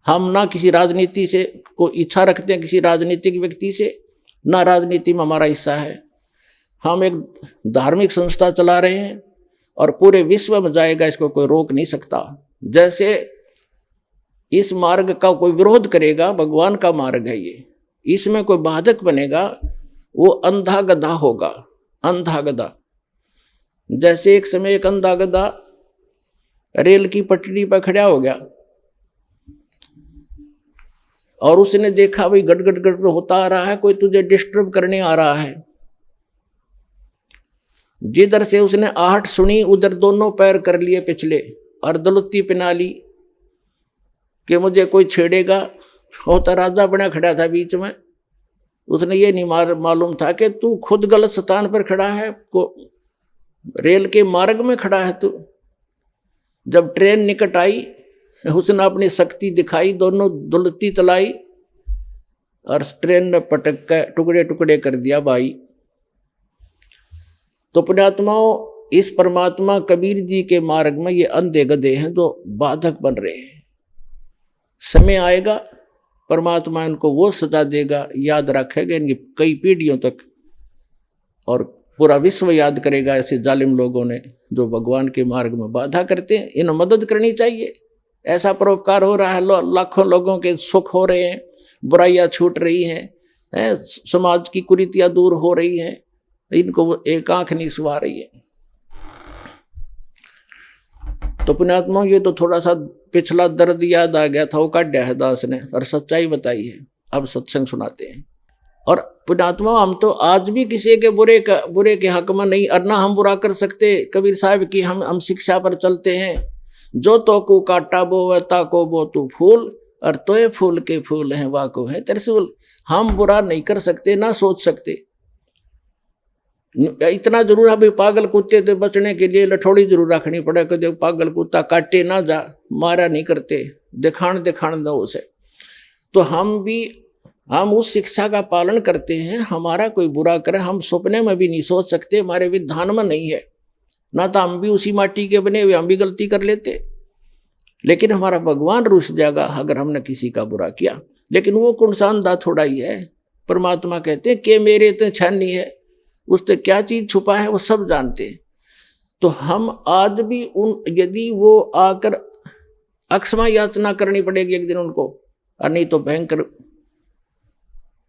हम ना किसी राजनीति से को इच्छा रखते हैं, किसी राजनीतिक व्यक्ति से, ना राजनीति में हमारा हिस्सा है। हम एक धार्मिक संस्था चला रहे हैं और पूरे विश्व में जाएगा, इसको कोई रोक नहीं सकता। जैसे इस मार्ग का कोई विरोध करेगा, भगवान का मार्ग है ये, इसमें कोई बाधक बनेगा वो अंधा गधा होगा, अंधा गधा। जैसे एक समय एक अंधा गधा रेल की पटरी पर खड़ा हो गया और उसने देखा भाई गड़ गड़ गड़ होता आ रहा है, कोई तुझे डिस्टर्ब करने आ रहा है। जिधर से उसने आहट सुनी उधर दोनों पैर कर लिए पिछले और दलुत्ती पिना ली कि मुझे कोई छेड़ेगा। होता राजा बना खड़ा था बीच में, उसने ये नहीं मालूम था कि तू खुद गलत स्थान पर खड़ा है, को रेल के मार्ग में खड़ा है तू। जब ट्रेन निकट आई उसने अपनी शक्ति दिखाई, दोनों दुलती चलाई और ट्रेन ने पटक कर टुकड़े टुकड़े कर दिया भाई। तो पुण्यात्माओं, इस परमात्मा कबीर जी के मार्ग में ये अंधे गधे हैं जो बाधक बन रहे हैं। समय आएगा परमात्मा इनको वो सजा देगा, याद रखेगा इनकी कई पीढ़ियों तक, और पूरा विश्व याद करेगा ऐसे जालिम लोगों ने जो भगवान के मार्ग में बाधा करते हैं। इन्हें मदद करनी चाहिए। ऐसा परोपकार हो रहा है, लाखों लोगों के सुख हो रहे हैं, बुराइयां छूट रही हैं, समाज की कुरीतियां दूर हो रही हैं, इनको एक आंख नहीं सुहा रही है। तो पुण्यात्मा, ये तो थोड़ा सा पिछला दर्द याद आ गया था, वो काढ़ा है दास ने और सच्चाई बताई है। अब सत्संग सुनाते हैं। और पुण्यात्मा, हम तो आज भी किसी के बुरे के हक में नहीं, और ना हम बुरा कर सकते। कबीर साहब की हम शिक्षा पर चलते हैं, जो तो को काटा बो ताको बो तू फूल, और तोय फूल के फूल हैं वाको है त्रिशूल। हम बुरा नहीं कर सकते, ना सोच सकते। इतना जरूर है भाई, पागल कुत्ते से बचने के लिए लठोड़ी जरूर रखनी पड़े कि पागल कुत्ता काटे ना जा, मारा नहीं करते, दिखाण दो उसे। तो हम उस शिक्षा का पालन करते हैं। हमारा कोई बुरा करे हम सपने में भी नहीं सोच सकते, हमारे विधान में नहीं है। ना तो हम भी उसी माटी के बने हुए, हम भी गलती कर लेते, लेकिन हमारा भगवान रुस जाएगा अगर हमने किसी का बुरा किया। लेकिन वो कौन सा अंधा थोड़ा ही है। परमात्मा कहते हैं कि मेरे तो छानी है, उससे क्या चीज छुपा है वो सब जानते हैं। तो हम आज भी यदि वो आकर अक्षमा याचना करनी पड़ेगी एक दिन उनको, और नहीं तो भयंकर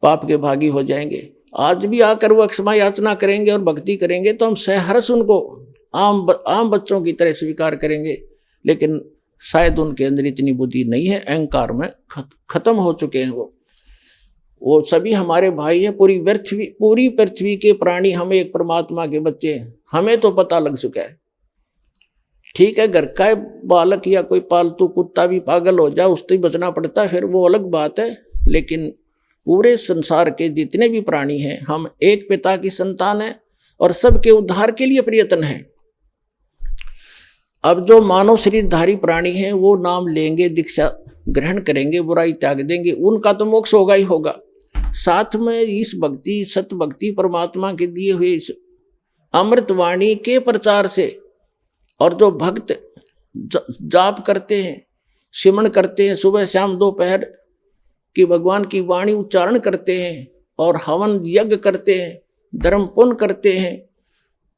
पाप के भागी हो जाएंगे। आज भी आकर वो अक्षमा याचना करेंगे और भक्ति करेंगे तो हम सहर्ष उनको आम बच्चों की तरह स्वीकार करेंगे। लेकिन शायद उनके अंदर इतनी बुद्धि नहीं है, अहंकार में खत्म हो चुके हैं वो सभी हमारे भाई हैं। पूरी पृथ्वी के प्राणी हम एक परमात्मा के बच्चे हैं, हमें तो पता लग चुका है। ठीक है, घर का बालक या कोई पालतू कुत्ता भी पागल हो जाए, उससे बचना पड़ता है, फिर वो अलग बात है। लेकिन पूरे संसार के जितने भी प्राणी हैं, हम एक पिता की संतान हैं और सबके उद्धार के लिए प्रयत्न है। अब जो मानव शरीरधारी प्राणी हैं वो नाम लेंगे, दीक्षा ग्रहण करेंगे, बुराई त्याग देंगे, उनका तो मोक्ष होगा ही होगा। साथ में इस भक्ति, सत भक्ति, परमात्मा के दिए हुए इस अमृतवाणी के प्रचार से, और जो भक्त जाप करते हैं, सिमरण करते हैं, सुबह शाम दोपहर कि भगवान की वाणी उच्चारण करते हैं और हवन यज्ञ करते हैं, धर्म पुण्य करते हैं,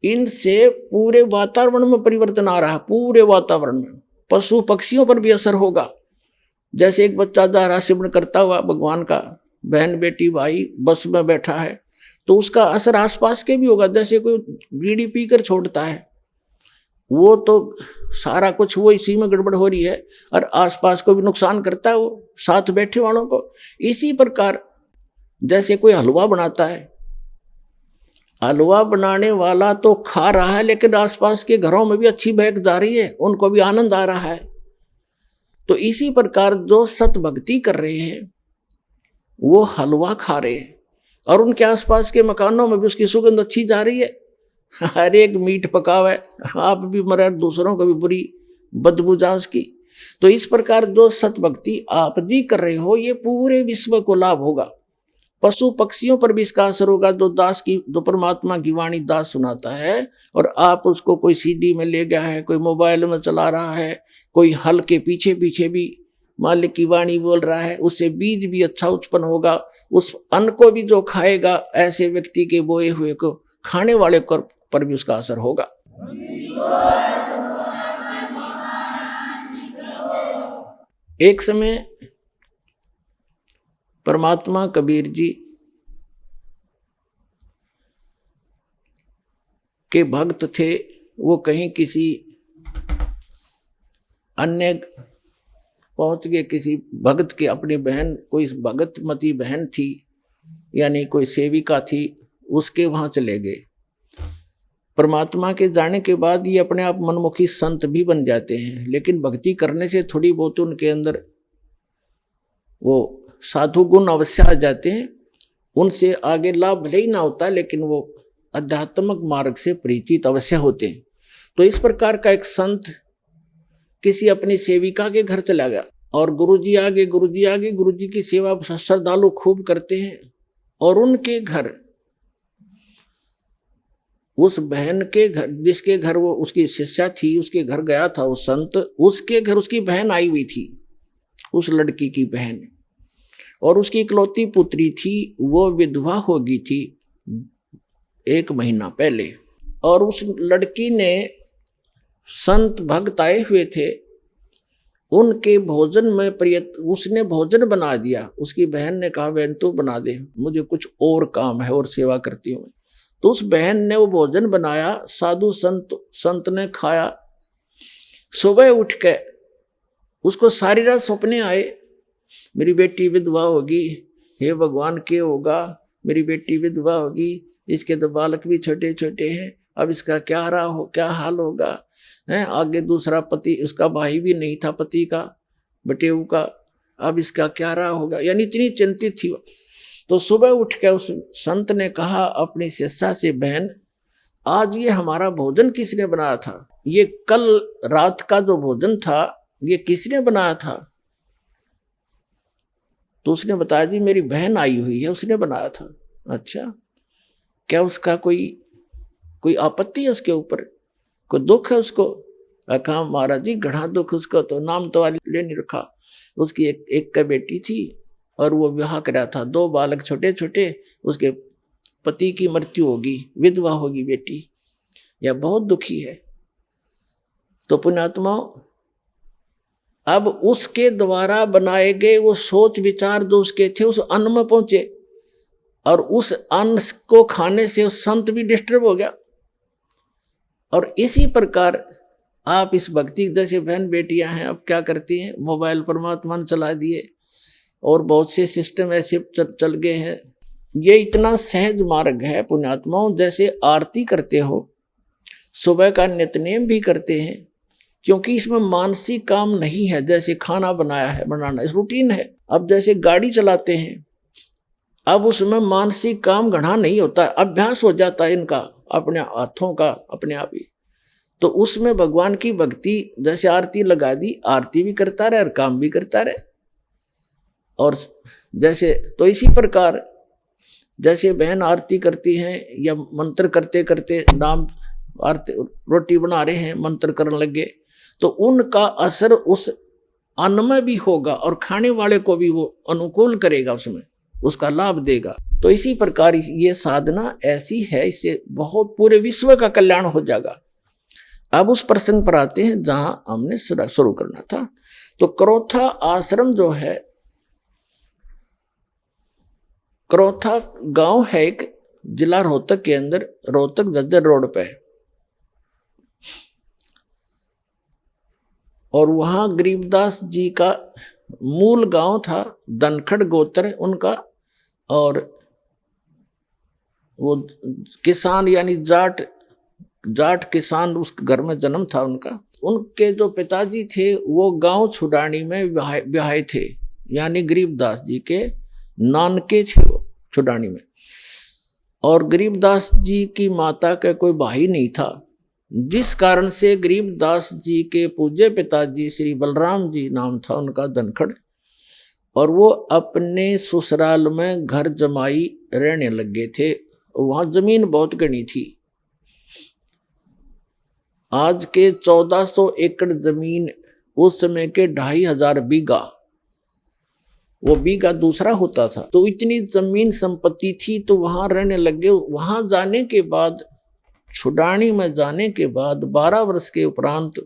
इनसे पूरे वातावरण में परिवर्तन आ रहा है। पूरे वातावरण में पशु पक्षियों पर भी असर होगा। जैसे एक बच्चा जा रहा सिमरण करता हुआ भगवान का, बहन बेटी भाई बस में बैठा है, तो उसका असर आसपास के भी होगा। जैसे कोई बीड़ी पीकर छोड़ता है, वो तो सारा कुछ वो इसी में गड़बड़ हो रही है और आसपास को भी नुकसान करता है, वो साथ बैठे वालों को। इसी प्रकार जैसे कोई हलवा बनाता है, हलवा बनाने वाला तो खा रहा है, लेकिन आसपास के घरों में भी अच्छी महक जा रही है, उनको भी आनंद आ रहा है। तो इसी प्रकार जो सत भक्ति कर रहे हैं वो हलवा खा रहे हैं और उनके आसपास के मकानों में भी उसकी सुगंध अच्छी जा रही है। हर एक मीट पकावा है, आप भी मरे, दूसरों को भी बुरी बदबू जा उसकी। तो इस प्रकार जो सत भक्ति आप जी कर रहे हो, ये पूरे विश्व को लाभ होगा। पशु पक्षियों पर भी इसका असर होगा। जो परमात्मा की वाणी दास सुनाता है और आप उसको कोई सीडी में ले गया है, कोई मोबाइल में चला रहा है, कोई हल के पीछे पीछे भी मालिक की वाणी बोल रहा है, उससे बीज भी अच्छा उत्पन्न होगा। उस अन्न को भी जो खाएगा, ऐसे व्यक्ति के बोए हुए को खाने वाले पर भी उसका असर होगा। एक समय परमात्मा कबीर जी के भक्त थे। वो कहीं किसी अन्य पहुंच गए, किसी भगत के, अपनी बहन, कोई भगतमती बहन थी, यानी कोई सेविका थी, उसके वहां चले गए। परमात्मा के जाने के बाद ये अपने आप मनमुखी संत भी बन जाते हैं, लेकिन भक्ति करने से थोड़ी बहुत उनके अंदर वो साधु गुण अवश्य आ जाते हैं। उनसे आगे लाभ भले ही ना होता, लेकिन वो आध्यात्मिक मार्ग से परिचित अवश्य होते हैं। तो इस प्रकार का एक संत किसी अपनी सेविका के घर चला गया और गुरुजी आगे गुरुजी की सेवा श्रद्धालु खूब करते हैं। और उनके घर, उस बहन के घर, जिसके घर वो उसकी शिष्या थी, उसके घर गया था वो संत, उसके घर उसकी बहन आई हुई थी, उस लड़की की बहन, और उसकी इकलौती पुत्री थी। वो विधवा हो गई थी 1 महीना पहले। और उस लड़की ने, संत भक्त आए हुए थे, उनके भोजन में उसने भोजन बना दिया। उसकी बहन ने कहा, बहन तू बना दे, मुझे कुछ और काम है और सेवा करती हूँ। तो उस बहन ने वो भोजन बनाया, साधु संत ने खाया। सुबह उठ के उसको सारी रात सपने आए, मेरी बेटी विधवा होगी, हे भगवान क्या होगा, मेरी बेटी विधवा होगी, इसके तो बालक भी छोटे छोटे हैं, अब इसका क्या हाल होगा है। आगे दूसरा पति, उसका भाई भी नहीं था पति का, बटेऊ का, अब इसका क्या रहा होगा, यानी इतनी चिंतित थी। तो सुबह उठ के उस संत ने कहा अपनी शिष्या से, बहन आज ये हमारा भोजन किसने बनाया था, ये कल रात का जो भोजन था ये किसने बनाया था। तो उसने बताया, जी मेरी बहन आई हुई है, उसने बनाया था। अच्छा, क्या उसका कोई आपत्ति है उसके ऊपर, कोई दुख है उसको? कहा महाराज जी घना दुख उसको, तो नाम तो ले नहीं रखा। उसकी एक का बेटी थी और वो विवाह कराया था, 2 बालक छोटे छोटे, उसके पति की मृत्यु होगी, विधवा होगी बेटी, यह बहुत दुखी है। तो पुण्यात्माओं, अब उसके द्वारा बनाए गए वो सोच विचार जो उसके थे उस अन्न में पहुंचे, और उस अन्न को खाने से उस संत भी डिस्टर्ब हो गया। और इसी प्रकार आप इस भक्ति, जैसे बहन बेटियां हैं, अब क्या करती हैं, मोबाइल परमात्मा ने चला दिए और बहुत से सिस्टम ऐसे चल गए हैं। ये इतना सहज मार्ग है पुण्यात्माओं, जैसे आरती करते हो, सुबह का नित्यनेम भी करते हैं, क्योंकि इसमें मानसिक काम नहीं है। जैसे खाना बनाना इस रूटीन है। अब जैसे गाड़ी चलाते हैं, अब उसमें मानसिक काम घना नहीं होता, अभ्यास हो जाता है इनका, अपने हाथों का अपने आप ही। तो उसमें भगवान की भक्ति, जैसे आरती लगा दी, आरती भी करता रहे और काम भी करता रहे। और जैसे तो इसी प्रकार जैसे बहन आरती करती हैं या मंत्र करते करते नाम आरती रोटी बना रहे हैं मंत्र करने लगे, तो उनका असर उस अन्न में भी होगा और खाने वाले को भी वो अनुकूल करेगा, उसमें उसका लाभ देगा। तो इसी प्रकार ये साधना ऐसी है, इससे बहुत पूरे विश्व का कल्याण हो जाएगा। अब उस प्रसंग पर आते हैं जहां हमने शुरू करना था। तो क्रोथा आश्रम जो है, क्रोथा गांव है एक, जिला रोहतक के अंदर, रोहतक झज्जर रोड पे, और वहां गरीबदास जी का मूल गांव था, धनखड़ गोत्र उनका, और वो किसान यानी जाट किसान उस घर में जन्म था उनका। उनके जो पिताजी थे वो गांव छुडानी में ब्याहे थे, यानी गरीबदास जी के नानके थे वो छुडानी में। और गरीबदास जी की माता का कोई भाई नहीं था, जिस कारण से गरीबदास जी के पूज्य पिताजी श्री बलराम जी नाम था उनका, धनखड़, और वो अपने ससुराल में घर जमाई रहने लगे थे। वहां जमीन बहुत घनी थी, आज के 1400 एकड़ जमीन, उस समय के 2500 बीघा, वो बीघा दूसरा होता था। तो इतनी जमीन संपत्ति थी, तो वहां रहने लगे। वहां जाने के बाद, छुडानी में जाने के बाद 12 वर्ष के उपरांत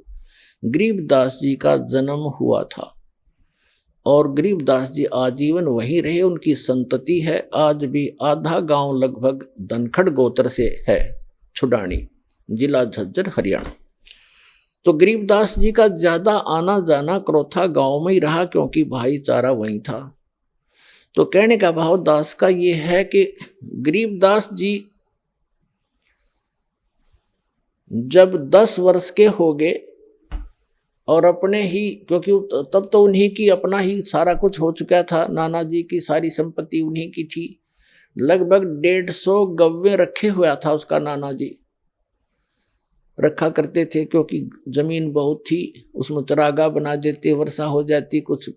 गरीबदास जी का जन्म हुआ था, और गरीबदास जी आजीवन वहीं रहे। उनकी संतति है, आज भी आधा गांव लगभग धनखड़ गोत्र से है, छुडानी, जिला झज्जर, हरियाणा। तो गरीबदास जी का ज्यादा आना जाना क्रोथा गांव में ही रहा, क्योंकि भाईचारा वहीं था। तो कहने का भाव दास का ये है कि गरीबदास जी जब 10 वर्ष के हो गए, और अपने ही, क्योंकि तब तो उन्हीं की अपना ही सारा कुछ हो चुका था, नाना जी की सारी संपत्ति उन्हीं की थी, लगभग 150 गव्वे रखे हुआ था उसका, नाना जी रखा करते थे, क्योंकि जमीन बहुत थी, उसमें चरागाह बना देते, वर्षा हो जाती, कुछ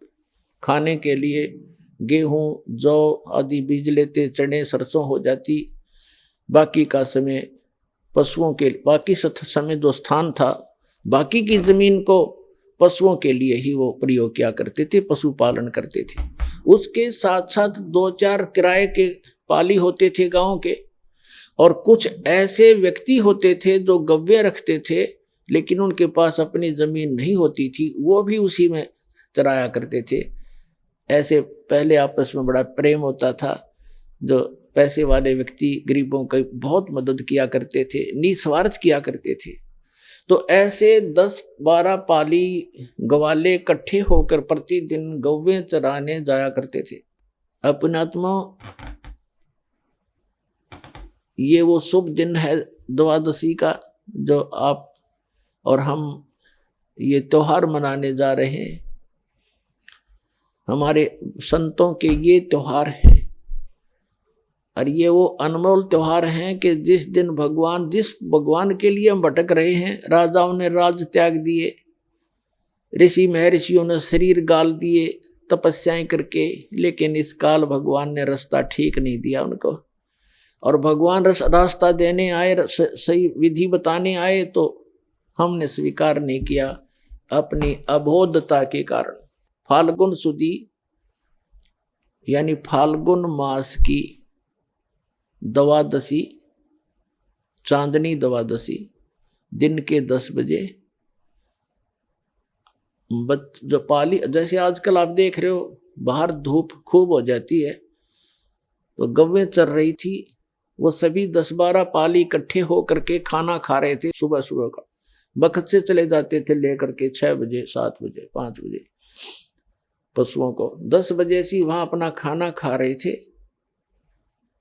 खाने के लिए गेहूं जौ आदि बीज लेते, चने सरसों हो जाती, बाकी का समय पशुओं के, बाकी समय जो स्थान था, बाकी की जमीन को पशुओं के लिए ही वो प्रयोग किया करते थे, पशुपालन करते थे। उसके साथ साथ 2-4 किराए के पाली होते थे गांव के, और कुछ ऐसे व्यक्ति होते थे जो गव्वे रखते थे, लेकिन उनके पास अपनी जमीन नहीं होती थी, वो भी उसी में चराया करते थे। ऐसे पहले आपस में बड़ा प्रेम होता था, जो पैसे वाले व्यक्ति गरीबों की बहुत मदद किया करते थे, निस्वार्थ किया करते थे। तो ऐसे 10-12 पाली गवाले इकट्ठे होकर प्रतिदिन गौवें चराने जाया करते थे। अपनात्मा, ये वो शुभ दिन है द्वादशी का, जो आप और हम ये त्योहार मनाने जा रहे हैं। हमारे संतों के ये त्योहार हैं, और ये वो अनमोल त्योहार हैं कि जिस दिन जिस भगवान के लिए हम भटक रहे हैं, राजाओं ने राज त्याग दिए, ऋषि महर्षियों ने शरीर गाल दिए तपस्याएं करके, लेकिन इस काल भगवान ने रास्ता ठीक नहीं दिया उनको, और भगवान रास्ता देने आए, सही विधि बताने आए, तो हमने स्वीकार नहीं किया अपनी अबोधता के कारण। फाल्गुन सुदी यानी फाल्गुन मास की द्वादशी, चांदनी द्वादशी, दिन के 10 बजे जो पाली, जैसे आजकल आप देख रहे हो बाहर धूप खूब हो जाती है, तो गव्वें चर रही थी, वो सभी 10-12 पाली इकट्ठे होकर के खाना खा रहे थे। सुबह सुबह का बखत से चले जाते थे लेकर के 6 बजे, 7 बजे, 5 बजे पशुओं को, 10 बजे से वहां अपना खाना खा रहे थे,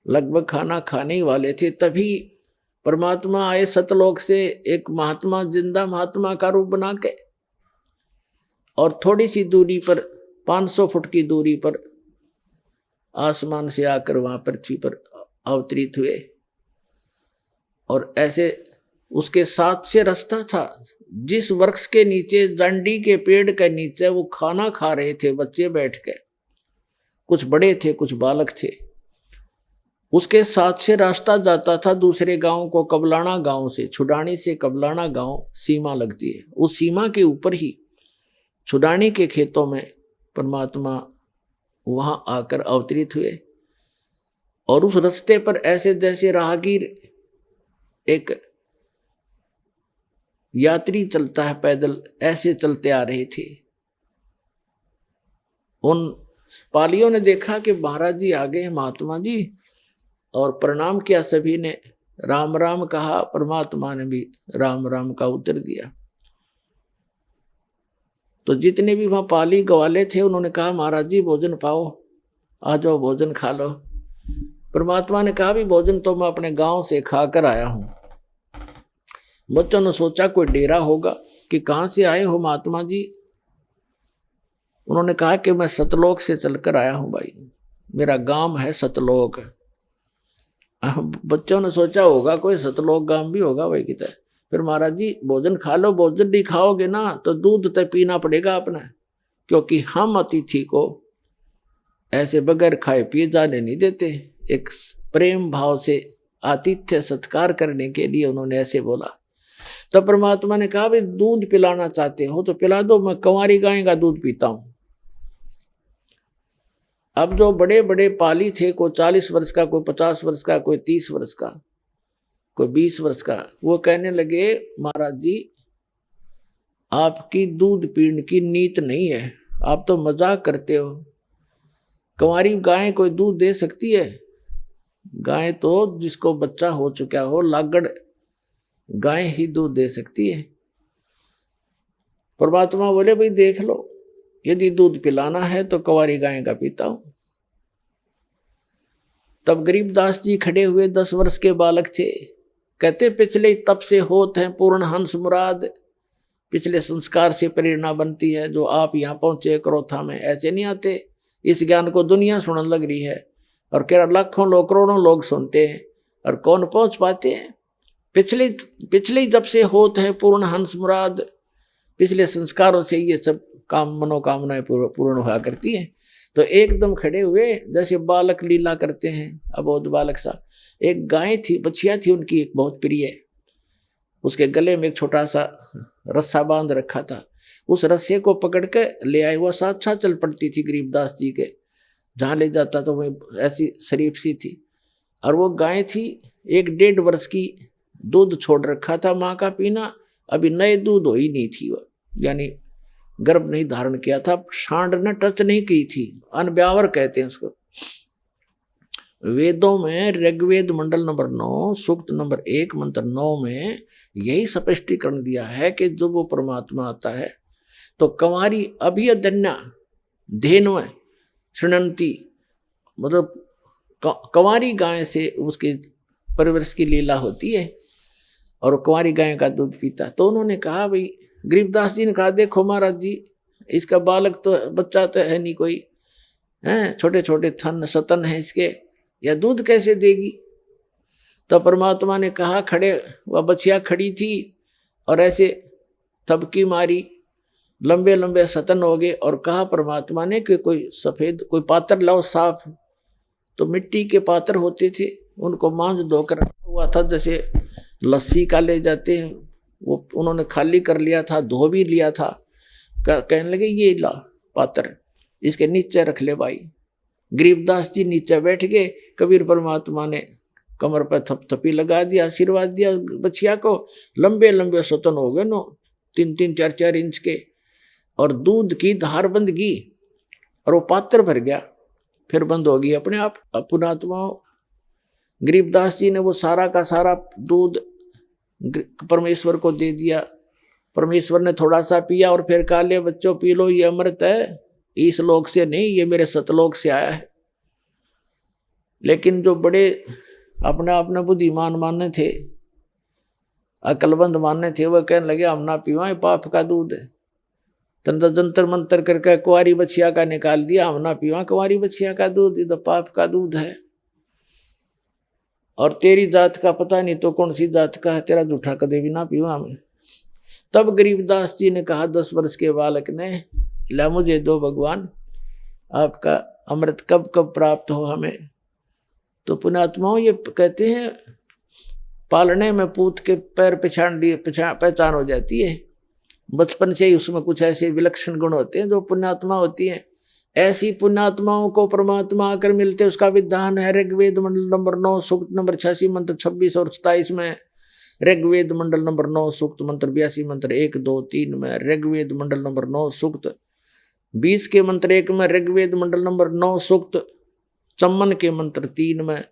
लगभग खाना खाने ही वाले थे। तभी परमात्मा आए सतलोक से, एक महात्मा, जिंदा महात्मा का रूप बना के, और थोड़ी सी दूरी पर, 500 फुट की दूरी पर आसमान से आकर वहां पृथ्वी पर अवतरित हुए। और ऐसे उसके साथ से रास्ता था, जिस वृक्ष के नीचे, जंडी के पेड़ के नीचे वो खाना खा रहे थे बच्चे बैठ कर, कुछ बड़े थे कुछ बालक थे, उसके साथ से रास्ता जाता था दूसरे गांव को, कबलाना गांव से, छुडानी से कबलाना गांव सीमा लगती है। उस सीमा के ऊपर ही छुडानी के खेतों में परमात्मा वहां आकर अवतरित हुए। और उस रास्ते पर ऐसे जैसे राहगीर, एक यात्री चलता है पैदल, ऐसे चलते आ रहे थे। उन पालियों ने देखा कि महाराज जी आ गए हैं, महात्मा जी, और प्रणाम किया। सभी ने राम राम कहा, परमात्मा ने भी राम राम का उत्तर दिया। तो जितने भी वहां पाली ग्वाले थे उन्होंने कहा महाराज जी भोजन पाओ, आ जाओ भोजन खा लो। परमात्मा ने कहा भी भोजन तो मैं अपने गांव से खा कर आया हूं। बच्चों ने सोचा कोई डेरा होगा कि कहां से आए हो महात्मा जी। उन्होंने कहा कि मैं सतलोक से चलकर आया हूं भाई, मेरा गांव है सतलोक। बच्चों ने सोचा होगा कोई सतलोक गांव भी होगा भाई किधर। फिर महाराज जी भोजन खा लो, भोजन नहीं खाओगे ना तो दूध तो पीना पड़ेगा अपना, क्योंकि हम अतिथि को ऐसे बगैर खाए पिए जाने नहीं देते। एक प्रेम भाव से आतिथ्य सत्कार करने के लिए उन्होंने ऐसे बोला। तो परमात्मा ने कहा भाई दूध पिलाना चाहते हो तो पिला दो, मैं कंवारी गाय का दूध पीता हूं। अब जो बड़े बड़े पाली थे, कोई 40 वर्ष का, कोई 50 वर्ष का, कोई 30 वर्ष का, कोई 20 वर्ष का, वो कहने लगे महाराज जी आपकी दूध पीने की नीत नहीं है, आप तो मजाक करते हो। कंवारी गाय कोई दूध दे सकती है? गाय तो जिसको बच्चा हो चुका हो, लागड़ गाय ही दूध दे सकती है। परमात्मा बोले भाई देख लो, यदि दूध पिलाना है तो कंवारी गाय का पीता हूं। तब गरीबदास जी खड़े हुए, 10 वर्ष के बालक थे। कहते पिछले तप से होत हैं पूर्ण हंस मुराद। पिछले संस्कार से प्रेरणा बनती है। जो आप यहाँ पहुंचे करोथा में ऐसे नहीं आते। इस ज्ञान को दुनिया सुनने लग रही है और कह लाखों लोग करोड़ों लोग सुनते हैं और कौन पहुंच पाते हैं। पिछले जब से होत है पूर्ण हंस मुराद। पिछले संस्कारों से ये सब काम मनोकामनाएं पूर्ण हुआ करती हैं। तो एकदम खड़े हुए जैसे बालक लीला करते हैं, अबोध बालक सा। एक गाय थी, बछिया थी उनकी, एक बहुत प्रिय। उसके गले में एक छोटा सा रस्सा बांध रखा था। उस रस्से को पकड़ के ले आए, वो साथ साथ चल पड़ती थी गरीबदास जी के। जहाँ ले जाता तो वह ऐसी शरीफ सी थी। और वो गाय थी 1-1.5 वर्ष की, दूध छोड़ रखा था माँ का पीना, अभी नए दूध हो ही नहीं थी वो, यानी गर्भ नहीं धारण किया था, सांड ने टच नहीं की थी, अनब्यावर कहते हैं उसको। वेदों में ऋग्वेद मंडल नंबर 9 सूक्त नंबर 1 मंत्र 9 में यही स्पष्टीकरण दिया है कि जब वो परमात्मा आता है तो कंवारी अभियधन्या धेनु शृणंती, मतलब कंवारी गाय से उसके परिवर्ष की लीला होती है और कंवारी गाय का दूध पीता। तो उन्होंने कहा भाई, गरीबदास जी ने कहा देखो महाराज जी इसका बालक तो बच्चा तो है नहीं कोई, हैं छोटे छोटे थन सतन है इसके, या दूध कैसे देगी। तो परमात्मा ने कहा, खड़े वह बछिया खड़ी थी और ऐसे थपकी मारी, लंबे लंबे सतन हो गए। और कहा परमात्मा ने कि कोई सफेद कोई पात्र लाओ साफ। तो मिट्टी के पात्र होते थे, उनको मांझ धोकर रखा हुआ था, जैसे लस्सी का ले जाते हैं, वो उन्होंने खाली कर लिया था, धो भी लिया था। कहने लगे ये ला पात्र, इसके नीचे रख ले भाई। गरीबदास जी नीचे बैठ गए। कबीर परमात्मा ने कमर पर थपथपी लगा दिया, आशीर्वाद दिया बछिया को। लंबे लंबे सतन हो गए नो, 3-3, 4-4 इंच के, और दूध की धार बंद गई और वो पात्र भर गया, फिर बंद हो गई अपने आप। पुणात्मा गरीबदास जी ने वो सारा का सारा दूध परमेश्वर को दे दिया। परमेश्वर ने थोड़ा सा पिया और फिर कहा ले बच्चों पी लो, ये अमृत है, इस लोक से नहीं, ये मेरे सतलोक से आया है। लेकिन जो बड़े अपना बुद्धिमान मानने थे, अकलबंद मानने थे, वह कहने लगे हम ना पीवा, पाप का दूध है। तंत्र जंतर मंत्र करके कुंवारी बछिया का निकाल दिया, हम ना पीवा कुंवारी बछिया का दूध, ये तो पाप का दूध है। और तेरी जात का पता नहीं तो कौन सी जात का है, तेरा जूठा कदे भी ना पीवा मैं। तब गरीबदास जी ने कहा 10 वर्ष के बालक ने, ला मुझे दो भगवान, आपका अमृत कब कब प्राप्त हो हमें। तो पुण्यात्माओं ये कहते हैं पालने में पूत के पैर पहचान हो जाती है। बचपन से ही उसमें कुछ ऐसे विलक्षण गुण होते हैं जो पुण्यात्मा होती हैं। ऐसी पुण्यात्माओं को परमात्मा आकर मिलते, उसका विधान है ऋग्वेद मंडल नंबर 9 सूक्त नंबर 86 मंत्र 26 और 27 में, ऋग्वेद मंडल नंबर 9 सूक्त मंत्र 82 मंत्र 1 2 3 में, ऋग्वेद मंडल नंबर 9 सूक्त 20 के मंत्र 1 में, ऋग्वेद मंडल नंबर 9 सूक्त 54 के मंत्र 3 में,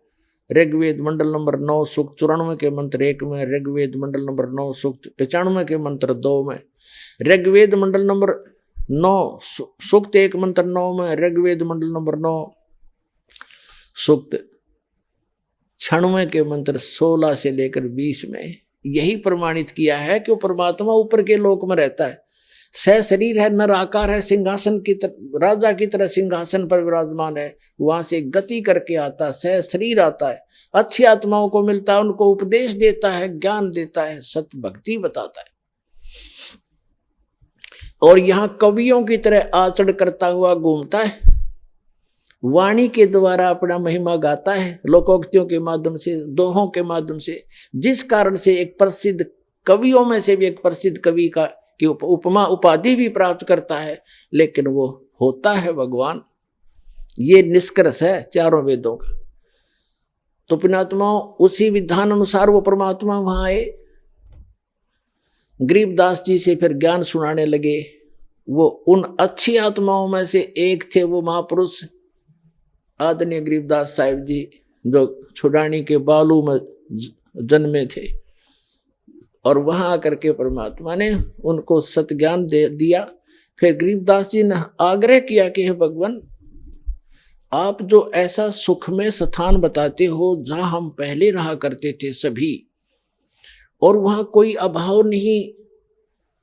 ऋग्वेद मंडल नंबर 9 सूक्त 94 के मंत्र 1 में, ऋग्वेद मंडल नंबर 9 सूक्त 95 के मंत्र 2 में, ऋग्वेद मंडल नंबर 9 सूक्त 1 मंत्र 9 में, ऋग्वेद मंडल नंबर 9 सूक्त 96 के मंत्र 16 से लेकर 20 में यही प्रमाणित किया है कि वो परमात्मा ऊपर के लोक में रहता है, सह शरीर है, नर आकार है, सिंहासन की तरह राजा की तरह सिंहासन पर विराजमान है, वहां से गति करके आता है, सह शरीर आता है, अच्छी आत्माओं को मिलता है, उनको उपदेश देता है, ज्ञान देता है, सत्य भक्ति बताता है, और यहाँ कवियों की तरह आचरण करता हुआ घूमता है, वाणी के द्वारा अपना महिमा गाता है, लोकोक्तियों के माध्यम से, दोहों के माध्यम से, जिस कारण से एक प्रसिद्ध कवियों में से भी एक प्रसिद्ध कवि का की उपमा उपाधि भी प्राप्त करता है, लेकिन वो होता है भगवान। ये निष्कर्ष है चारों वेदों का। तो पुण्यात्माओं उसी विधान अनुसार वो परमात्मा वहां आए, गरीबदास जी से फिर ज्ञान सुनाने लगे। वो उन अच्छी आत्माओं में से एक थे, वो महापुरुष आदरणीय गरीबदास साहिब जी, जो छुड़ानी के बालू में जन्मे थे, और वहां आकर के परमात्मा ने उनको सत्य ज्ञान दे दिया। फिर गरीबदास जी ने आग्रह किया कि हे भगवान, आप जो ऐसा सुख में स्थान बताते हो जहां हम पहले रहा करते थे सभी, और वहां कोई अभाव नहीं,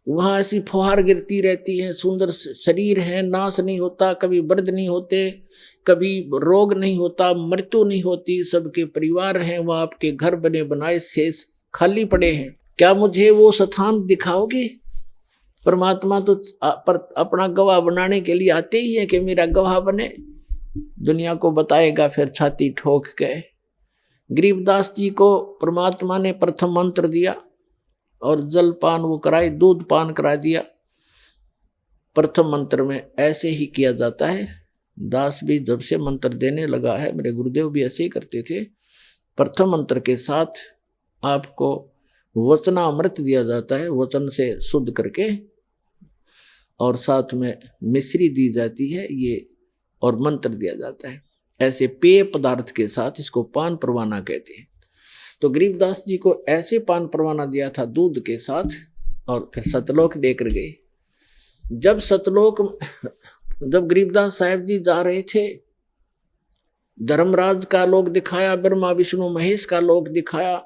वहां ऐसी फुहार गिरती रहती है, सुंदर शरीर है, नाश नहीं होता, कभी वृद्ध नहीं होते, कभी रोग नहीं होता, मृत्यु नहीं होती, सबके परिवार हैं, वहां आपके घर बने बनाए शेष खाली पड़े हैं, क्या मुझे वो स्थान दिखाओगे? परमात्मा तो अपना गवाह बनाने के लिए आते ही है कि मेरा गवाह बने, दुनिया को बताएगा फिर छाती ठोक के। गरीबदास जी को परमात्मा ने प्रथम मंत्र दिया और जल पान वो कराए, दूध पान करा दिया। प्रथम मंत्र में ऐसे ही किया जाता है, दास भी जब से मंत्र देने लगा है, मेरे गुरुदेव भी ऐसे ही करते थे। प्रथम मंत्र के साथ आपको वचनामृत दिया जाता है, वचन से शुद्ध करके, और साथ में मिश्री दी जाती है ये, और मंत्र दिया जाता है। ऐसे पेय पदार्थ के साथ इसको पान परवाना कहते हैं। तो गरीबदास जी को ऐसे पान परवाना दिया था दूध के साथ, और फिर सतलोक लेकर गए। जब गरीबदास साहिब जी जा रहे थे, धर्मराज का लोक दिखाया, ब्रह्मा विष्णु महेश का लोक दिखाया,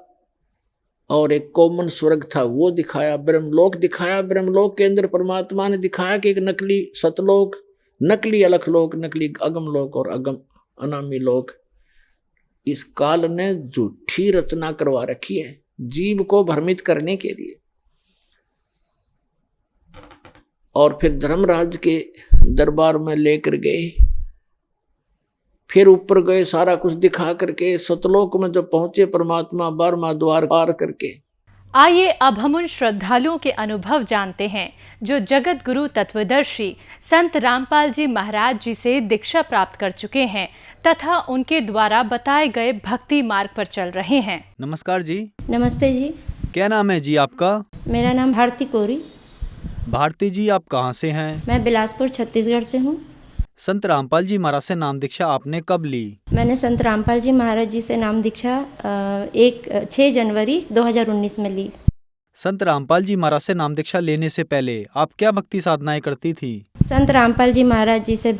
और एक कॉमन स्वर्ग था वो दिखाया, ब्रह्मलोक दिखाया। ब्रह्मलोक के अंदर परमात्मा ने दिखाया कि एक नकली सतलोक, नकली अलखलोक, नकली अगमलोक और अगम अनामी लोक। इस काल ने झूठी रचना करवा रखी है जीव को भ्रमित करने के लिए। और फिर धर्मराज के दरबार में लेकर गए, फिर ऊपर गए, सारा कुछ दिखा करके सतलोक में जब पहुंचे परमात्मा 12वां द्वार पार करके। आइए अब हम उन श्रद्धालुओं के अनुभव जानते हैं जो जगत गुरु तत्वदर्शी संत रामपाल जी महाराज जी से दीक्षा प्राप्त कर चुके हैं तथा उनके द्वारा बताए गए भक्ति मार्ग पर चल रहे हैं। नमस्कार जी। नमस्ते जी। क्या नाम है जी आपका? मेरा नाम भारती कोरी। भारती जी, आप कहाँ से हैं? मैं बिलासपुर छत्तीसगढ़ से हूँ। संत रामपाल जी महाराज से नाम दीक्षा आपने कब ली? मैंने संत रामपाल जी महाराज जी से नाम दीक्षा 6 जनवरी 2019 में ली। संत रामपाल जी महाराज से नाम दीक्षा लेने से पहले आप क्या भक्ति साधनाएं करती थी? संत रामपाल जी महाराज जी से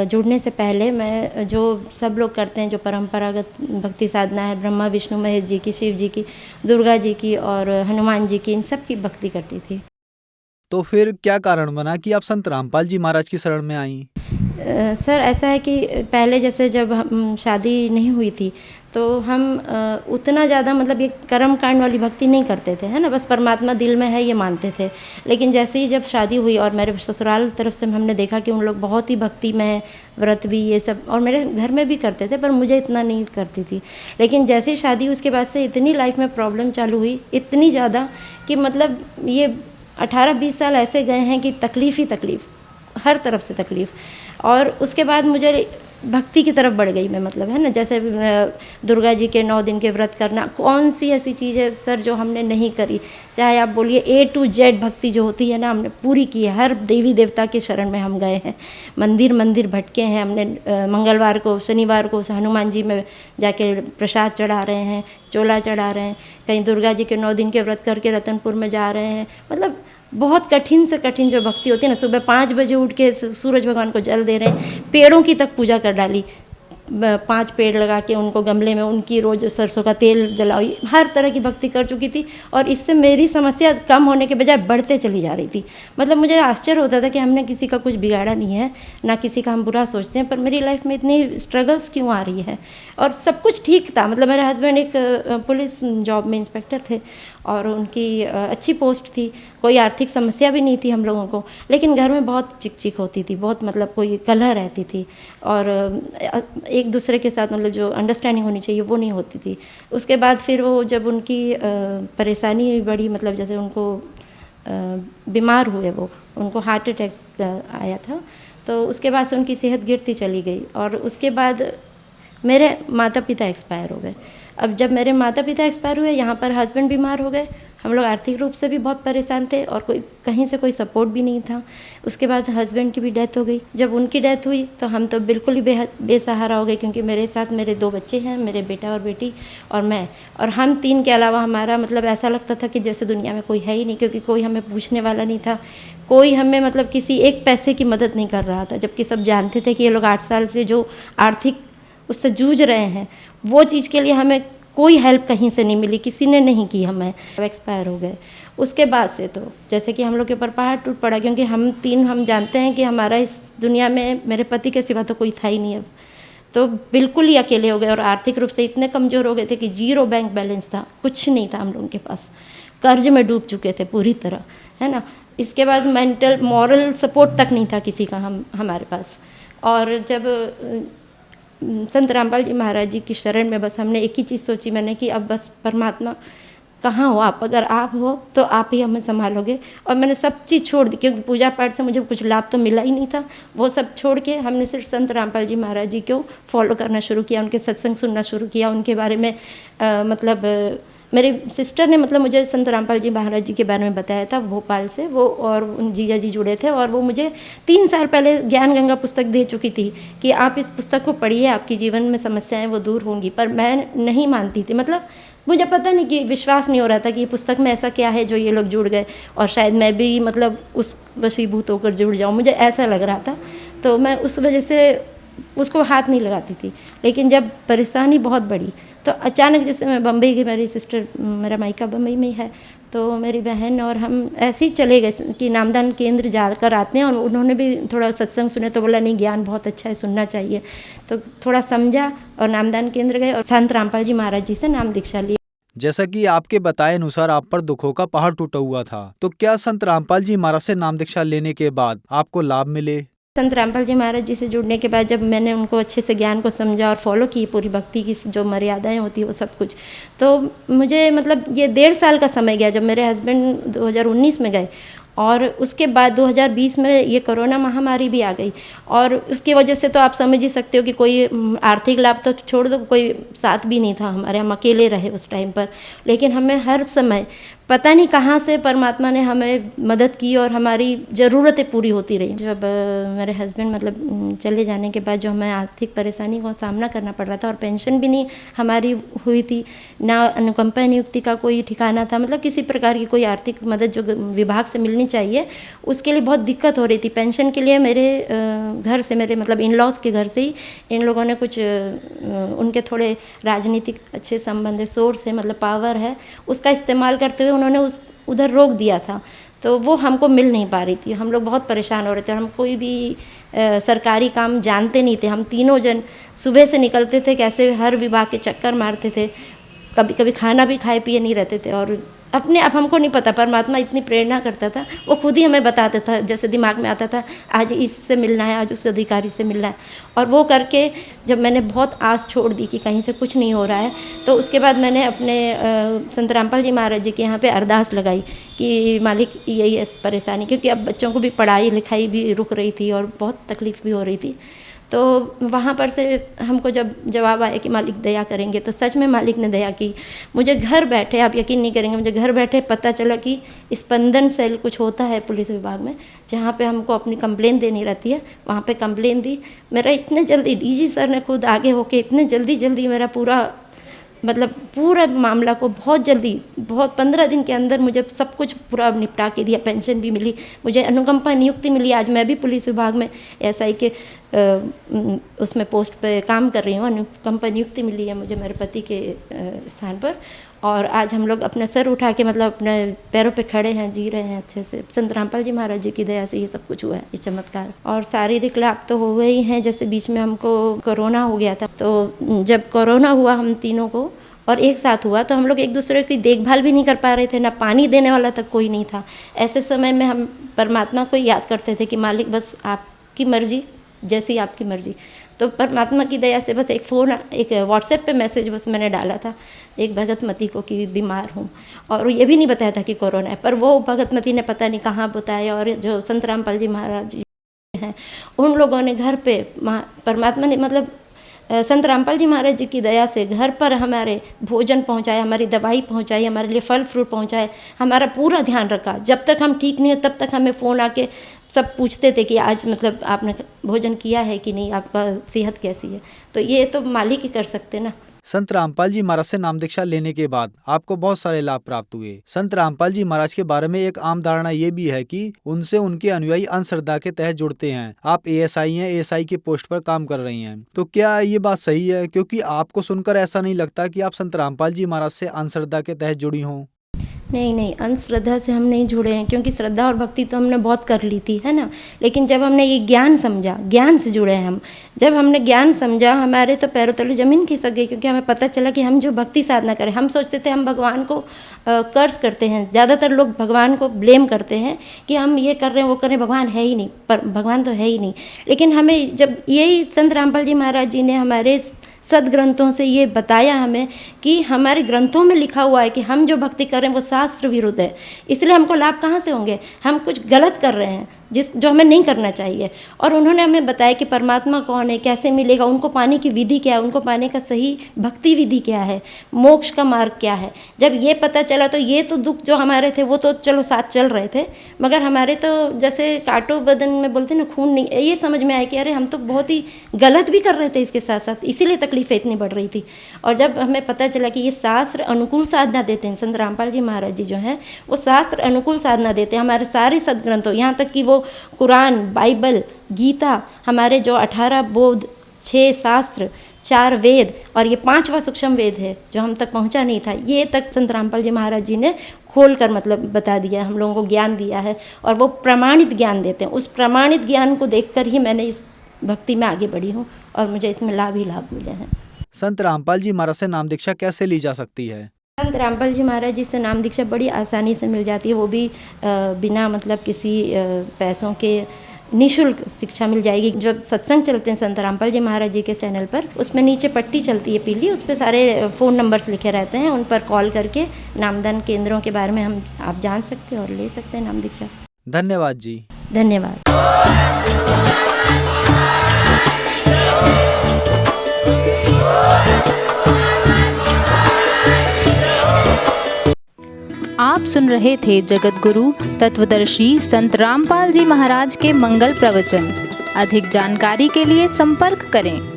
जुड़ने से पहले मैं जो सब लोग करते हैं, जो परंपरागत भक्ति साधना है, ब्रह्मा विष्णु महेश जी की, शिव जी की, दुर्गा जी की और हनुमान जी की, इन सब की भक्ति करती थी। तो फिर क्या कारण बना कि आप संत रामपाल जी महाराज की शरण में आईं? सर ऐसा है कि पहले जैसे जब हम शादी नहीं हुई थी तो हम उतना ज़्यादा मतलब ये कर्म कांड वाली भक्ति नहीं करते थे, है ना, बस परमात्मा दिल में है ये मानते थे। लेकिन जैसे ही जब शादी हुई और मेरे ससुराल तरफ से हमने देखा कि उन लोग बहुत ही भक्ति में व्रत भी ये सब, और मेरे घर में भी करते थे पर मुझे इतना नहीं करती थी। लेकिन जैसे ही शादी उसके बाद से इतनी लाइफ में प्रॉब्लम चालू हुई, इतनी ज़्यादा कि मतलब ये 18-20 साल ऐसे गए हैं कि तकलीफ़ ही तकलीफ़, हर तरफ से तकलीफ़। और उसके बाद मुझे भक्ति की तरफ बढ़ गई मैं, मतलब है ना, जैसे दुर्गा जी के 9 दिन के व्रत करना, कौन सी ऐसी चीज़ है सर जो हमने नहीं करी। चाहे आप बोलिए A to Z भक्ति जो होती है ना, हमने पूरी की है। हर देवी देवता के शरण में हम गए हैं, मंदिर मंदिर भटके हैं हमने। मंगलवार को, शनिवार को हनुमान जी में जाके प्रसाद चढ़ा रहे हैं, चोला चढ़ा रहे हैं, कहीं दुर्गा जी के 9 दिन के व्रत करके रतनपुर में जा रहे हैं। मतलब बहुत कठिन से कठिन जो भक्ति होती है ना, सुबह 5 बजे उठ के सूरज भगवान को जल दे रहे हैं, पेड़ों की तक पूजा कर डाली, 5 पेड़ लगा के उनको गमले में, उनकी रोज़ सरसों का तेल जलाई, हर तरह की भक्ति कर चुकी थी। और इससे मेरी समस्या कम होने के बजाय बढ़ते चली जा रही थी। मतलब मुझे आश्चर्य होता था कि हमने किसी का कुछ बिगाड़ा नहीं है, ना किसी का हम बुरा सोचते हैं, पर मेरी लाइफ में इतनी स्ट्रगल्स क्यों आ रही है। और सब कुछ ठीक था, मतलब मेरे हस्बैंड एक पुलिस जॉब में इंस्पेक्टर थे और उनकी अच्छी पोस्ट थी, कोई आर्थिक समस्या भी नहीं थी हम लोगों को। लेकिन घर में बहुत चिक चिक होती थी, बहुत मतलब कोई कलह रहती थी, और एक दूसरे के साथ मतलब जो अंडरस्टैंडिंग होनी चाहिए वो नहीं होती थी। उसके बाद फिर वो जब उनकी परेशानी बड़ी, मतलब जैसे उनको बीमार हुए, वो उनको हार्ट अटैक आया था, तो उसके बाद से उनकी सेहत गिरती चली गई। और उसके बाद मेरे माता पिता एक्सपायर हो गए। अब जब मेरे माता पिता एक्सपायर हुए, यहाँ पर हस्बैंड बीमार हो गए, हम लोग आर्थिक रूप से भी बहुत परेशान थे और कोई कहीं से कोई सपोर्ट भी नहीं था। उसके बाद हस्बैंड की भी डेथ हो गई। जब उनकी डेथ हुई तो हम तो बिल्कुल ही बेसहारा हो गए, क्योंकि मेरे साथ मेरे 2 बच्चे हैं, मेरे बेटा और बेटी और मैं, और हम 3 के अलावा हमारा मतलब ऐसा लगता था कि जैसे दुनिया में कोई है ही नहीं, क्योंकि कोई हमें पूछने वाला नहीं था, कोई हमें मतलब किसी एक पैसे की मदद नहीं कर रहा था। जबकि सब जानते थे कि ये लोग 8 साल से जो आर्थिक उससे जूझ रहे हैं, वो चीज़ के लिए हमें कोई हेल्प कहीं से नहीं मिली, किसी ने नहीं की। हमें एक्सपायर हो गए। उसके बाद से तो जैसे कि हम लोग के ऊपर पहाड़ टूट पड़ा, क्योंकि हम जानते हैं कि हमारा इस दुनिया में मेरे पति के सिवा तो कोई था ही नहीं। अब तो बिल्कुल ही अकेले हो गए और आर्थिक रूप से इतने कमज़ोर हो गए थे कि 0 बैंक बैलेंस था, कुछ नहीं था हम लोगों के पास, कर्ज में डूब चुके थे पूरी तरह, है ना। इसके बाद मेंटल मॉरल सपोर्ट तक नहीं था किसी का हमारे पास। और जब संत रामपाल जी महाराज जी की शरण में बस हमने एक ही चीज़ सोची मैंने कि अब बस परमात्मा कहाँ हो आप, अगर आप हो तो आप ही हमें संभालोगे। और मैंने सब चीज़ छोड़ दी, क्योंकि पूजा पाठ से मुझे कुछ लाभ तो मिला ही नहीं था। वो सब छोड़ के हमने सिर्फ संत रामपाल जी महाराज जी को फॉलो करना शुरू किया, उनके सत्संग सुनना शुरू किया, उनके बारे में मतलब मेरे सिस्टर ने मतलब मुझे संत रामपाल जी महाराज जी के बारे में बताया था भोपाल से, वो और जीजा जी जुड़े थे, और वो मुझे 3 साल पहले ज्ञान गंगा पुस्तक दे चुकी थी कि आप इस पुस्तक को पढ़िए, आपकी जीवन में समस्याएं वो दूर होंगी। पर मैं नहीं मानती थी, मतलब मुझे पता नहीं कि विश्वास नहीं हो रहा था कि पुस्तक में ऐसा क्या है जो ये लोग जुड़ गए, और शायद मैं भी मतलब उस वशीभूत होकर जुड़ जाऊँ, मुझे ऐसा लग रहा था। तो मैं उस वजह से उसको हाथ नहीं लगाती थी। लेकिन जब परेशानी बहुत बढ़ी तो अचानक, जैसे मैं बम्बई की, मेरी सिस्टर, मेरा मायका बम्बई में ही है, तो मेरी बहन और हम ऐसे ही चले गए कि नामदान केंद्र जाकर आते हैं, और उन्होंने भी थोड़ा सत्संग सुने तो बोला नहीं ज्ञान बहुत अच्छा है, सुनना चाहिए। तो थोड़ा समझा और नामदान केंद्र गए और संत रामपाल जी महाराज जी से नाम दीक्षा ली। जैसा कि आपके बताए अनुसार आप पर दुखों का पहाड़ टूटा हुआ था, तो क्या संत रामपाल जी महाराज से नाम दीक्षा लेने के बाद आपको लाभ मिले? संत रामपाल जी महाराज जी से जुड़ने के बाद जब मैंने उनको अच्छे से ज्ञान को समझा और फॉलो की पूरी भक्ति की जो मर्यादाएं होती है वो सब कुछ, तो मुझे मतलब ये 1.5 साल का समय गया। जब मेरे हस्बैंड 2019 में गए और उसके बाद 2020 में ये कोरोना महामारी भी आ गई, और उसकी वजह से तो आप समझ ही सकते हो कि कोई आर्थिक लाभ तो छोड़ दो, कोई साथ भी नहीं था हमारे, हम अकेले रहे उस टाइम पर। लेकिन हमें हर समय पता नहीं कहाँ से परमात्मा ने हमें मदद की और हमारी ज़रूरतें पूरी होती रही। जब मेरे हस्बैंड मतलब चले जाने के बाद जो हमें आर्थिक परेशानी का सामना करना पड़ रहा था, और पेंशन भी नहीं हमारी हुई थी, ना अनुकंपा नियुक्ति का कोई ठिकाना था, मतलब किसी प्रकार की कोई आर्थिक मदद जो विभाग से मिलनी चाहिए उसके लिए बहुत दिक्कत हो रही थी। पेंशन के लिए मेरे घर से, मेरे मतलब इन लॉज के घर से ही इन लोगों ने कुछ, उनके थोड़े राजनीतिक अच्छे संबंध है, सोर्स है, मतलब पावर है, उसका इस्तेमाल करते हुए उन्होंने उधर रोक दिया था। तो वो हमको मिल नहीं पा रही थी। हम लोग बहुत परेशान हो रहे थे। हम कोई भी सरकारी काम जानते नहीं थे। हम तीनों जन सुबह से निकलते थे, कैसे हर विभाग के चक्कर मारते थे, कभी कभी खाना भी खाए पिए नहीं रहते थे। और अपने आप हमको नहीं पता, परमात्मा इतनी प्रेरणा करता था, वो खुद ही हमें बताता था। जैसे दिमाग में आता था आज इससे मिलना है, आज उस अधिकारी से मिलना है। और वो करके जब मैंने बहुत आस छोड़ दी कि कहीं से कुछ नहीं हो रहा है, तो उसके बाद मैंने अपने संत रामपाल जी महाराज जी के यहाँ पे अरदास लगाई कि मालिक यही है परेशानी, क्योंकि अब बच्चों को भी पढ़ाई लिखाई भी रुक रही थी और बहुत तकलीफ़ भी हो रही थी। तो वहाँ पर से हमको जब जवाब आया कि मालिक दया करेंगे, तो सच में मालिक ने दया की। मुझे घर बैठे, आप यकीन नहीं करेंगे, मुझे घर बैठे पता चला कि स्पंदन सेल कुछ होता है पुलिस विभाग में, जहाँ पे हमको अपनी कंप्लेन देनी रहती है। वहाँ पे कंप्लेन दी। मेरा इतने जल्दी डीजी सर ने खुद आगे होके इतने जल्दी मेरा पूरा मामला को बहुत जल्दी, बहुत 15 दिन के अंदर मुझे सब कुछ पूरा निपटा के दिया। पेंशन भी मिली, मुझे अनुकंपा नियुक्ति मिली। आज मैं भी पुलिस विभाग में एसआई के उसमें पोस्ट पे काम कर रही हूँ। अनुकंपा नियुक्ति मिली है मुझे मेरे पति के स्थान पर। और आज हम लोग अपना सर उठा के अपने पैरों पे खड़े हैं, जी रहे हैं अच्छे से। संत रामपाल जी महाराज जी की दया से ये सब कुछ हुआ है, ये चमत्कार। और शारीरिक लाभ तो हुए ही हैं। जैसे बीच में हमको कोरोना हो गया था, तो जब कोरोना हुआ हम तीनों को और एक साथ हुआ, तो हम लोग एक दूसरे की देखभाल भी नहीं कर पा रहे थे, ना पानी देने वाला तक कोई नहीं था। ऐसे समय में हम परमात्मा को याद करते थे कि मालिक बस आपकी मर्जी, जैसी आपकी मर्जी। तो परमात्मा की दया से बस एक व्हाट्सएप पे मैसेज बस मैंने डाला था एक भगतमती को कि बीमार हूँ, और ये भी नहीं बताया था कि कोरोना है। पर वो भगतमती ने पता नहीं कहाँ बताया, और जो संत रामपाल जी महाराज जी हैं उन लोगों ने घर पे परमात्मा ने संत रामपाल जी महाराज जी की दया से घर पर हमारे भोजन पहुंचाए, हमारी दवाई पहुंचाई, हमारे लिए फल फ्रूट पहुंचाए, हमारा पूरा ध्यान रखा। जब तक हम ठीक नहीं हो तब तक हमें फ़ोन आके सब पूछते थे कि आज आपने भोजन किया है कि नहीं, आपका सेहत कैसी है। तो ये तो मालिक ही कर सकते ना। संत रामपाल जी महाराज से नाम दीक्षा लेने के बाद आपको बहुत सारे लाभ प्राप्त हुए। संत रामपाल जी महाराज के बारे में एक आम धारणा ये भी है कि उनसे उनके अनुयायी अंधश्रद्धा के तहत जुड़ते हैं। आप एएसआई हैं, एएसआई की पोस्ट पर काम कर रही हैं, तो क्या ये बात सही है? क्योंकि आपको सुनकर ऐसा नहीं लगता कि आप संत रामपाल जी महाराज से अंधश्रद्धा के तहत जुड़ी हों। नहीं, अंधश्रद्धा से हम नहीं जुड़े हैं, क्योंकि श्रद्धा और भक्ति तो हमने बहुत कर ली थी, है ना। लेकिन जब हमने ये ज्ञान समझा, ज्ञान से जुड़े हैं हम। जब हमने ज्ञान समझा, हमारे तो पैरों तले जमीन खिसक गई, क्योंकि हमें पता चला कि हम जो भक्ति साधना करें, हम सोचते थे हम भगवान को कर्ज करते हैं। ज़्यादातर लोग भगवान को ब्लेम करते हैं कि हम ये कर रहे हैं, वो कर रहे हैं, भगवान है ही नहीं। पर भगवान तो है ही नहीं। लेकिन हमें जब यही संत रामपाल जी महाराज जी ने हमारे सदग्रंथों से ये बताया हमें कि हमारे ग्रंथों में लिखा हुआ है कि हम जो भक्ति कर रहे हैं वो शास्त्र विरुद्ध है, इसलिए हमको लाभ कहाँ से होंगे? हम कुछ गलत कर रहे हैं जो हमें नहीं करना चाहिए। और उन्होंने हमें बताया कि परमात्मा कौन है, कैसे मिलेगा, उनको पाने की विधि क्या है, उनको पाने का सही भक्ति विधि क्या है, मोक्ष का मार्ग क्या है। जब ये पता चला तो ये तो दुख जो हमारे थे वो तो चलो साथ चल रहे थे, मगर हमारे तो जैसे कांटो बदन में बोलते ना, खून नहीं, ये समझ में आया कि अरे हम तो बहुत ही गलत भी कर रहे थे इसके साथ साथ, इसीलिए तकलीफें इतनी बढ़ रही थी। और जब हमें पता चला कि ये शास्त्र अनुकूल साधना देते हैं, संत रामपाल जी महाराज जी जो हैं वो शास्त्र अनुकूल साधना देते हैं। हमारे सारे सदग्रंथों, यहाँ तक कि वो कुरान, बाइबल, गीता, हमारे जो 18 बोध, 6 शास्त्र, 4 वेद और ये 5वां सूक्ष्म वेद है जो हम तक पहुंचा नहीं था, ये तक संत रामपाल जी महाराज जी ने खोल कर बता दिया है, हम लोगों को ज्ञान दिया है। और वो प्रमाणित ज्ञान देते हैं। उस प्रमाणित ज्ञान को देखकर ही मैंने इस भक्ति में आगे बढ़ी हूँ और मुझे इसमें लाभ ही लाभ मिले हैं। संत रामपाल जी महाराज से नाम दीक्षा कैसे ली जा सकती है? संत रामपाल जी महाराज जी से नाम दीक्षा बड़ी आसानी से मिल जाती है, वो भी बिना किसी पैसों के निःशुल्क शिक्षा मिल जाएगी। जब सत्संग चलते हैं संत रामपाल जी महाराज जी के चैनल पर, उसमें नीचे पट्टी चलती है पीली, उस पर सारे फ़ोन नंबर्स लिखे रहते हैं, उन पर कॉल करके नामदान केंद्रों के बारे में आप जान सकते हैं और ले सकते हैं नाम दीक्षा। धन्यवाद जी। धन्यवाद। आप सुन रहे थे जगत गुरु तत्वदर्शी संत रामपाल जी महाराज के मंगल प्रवचन। अधिक जानकारी के लिए संपर्क करें।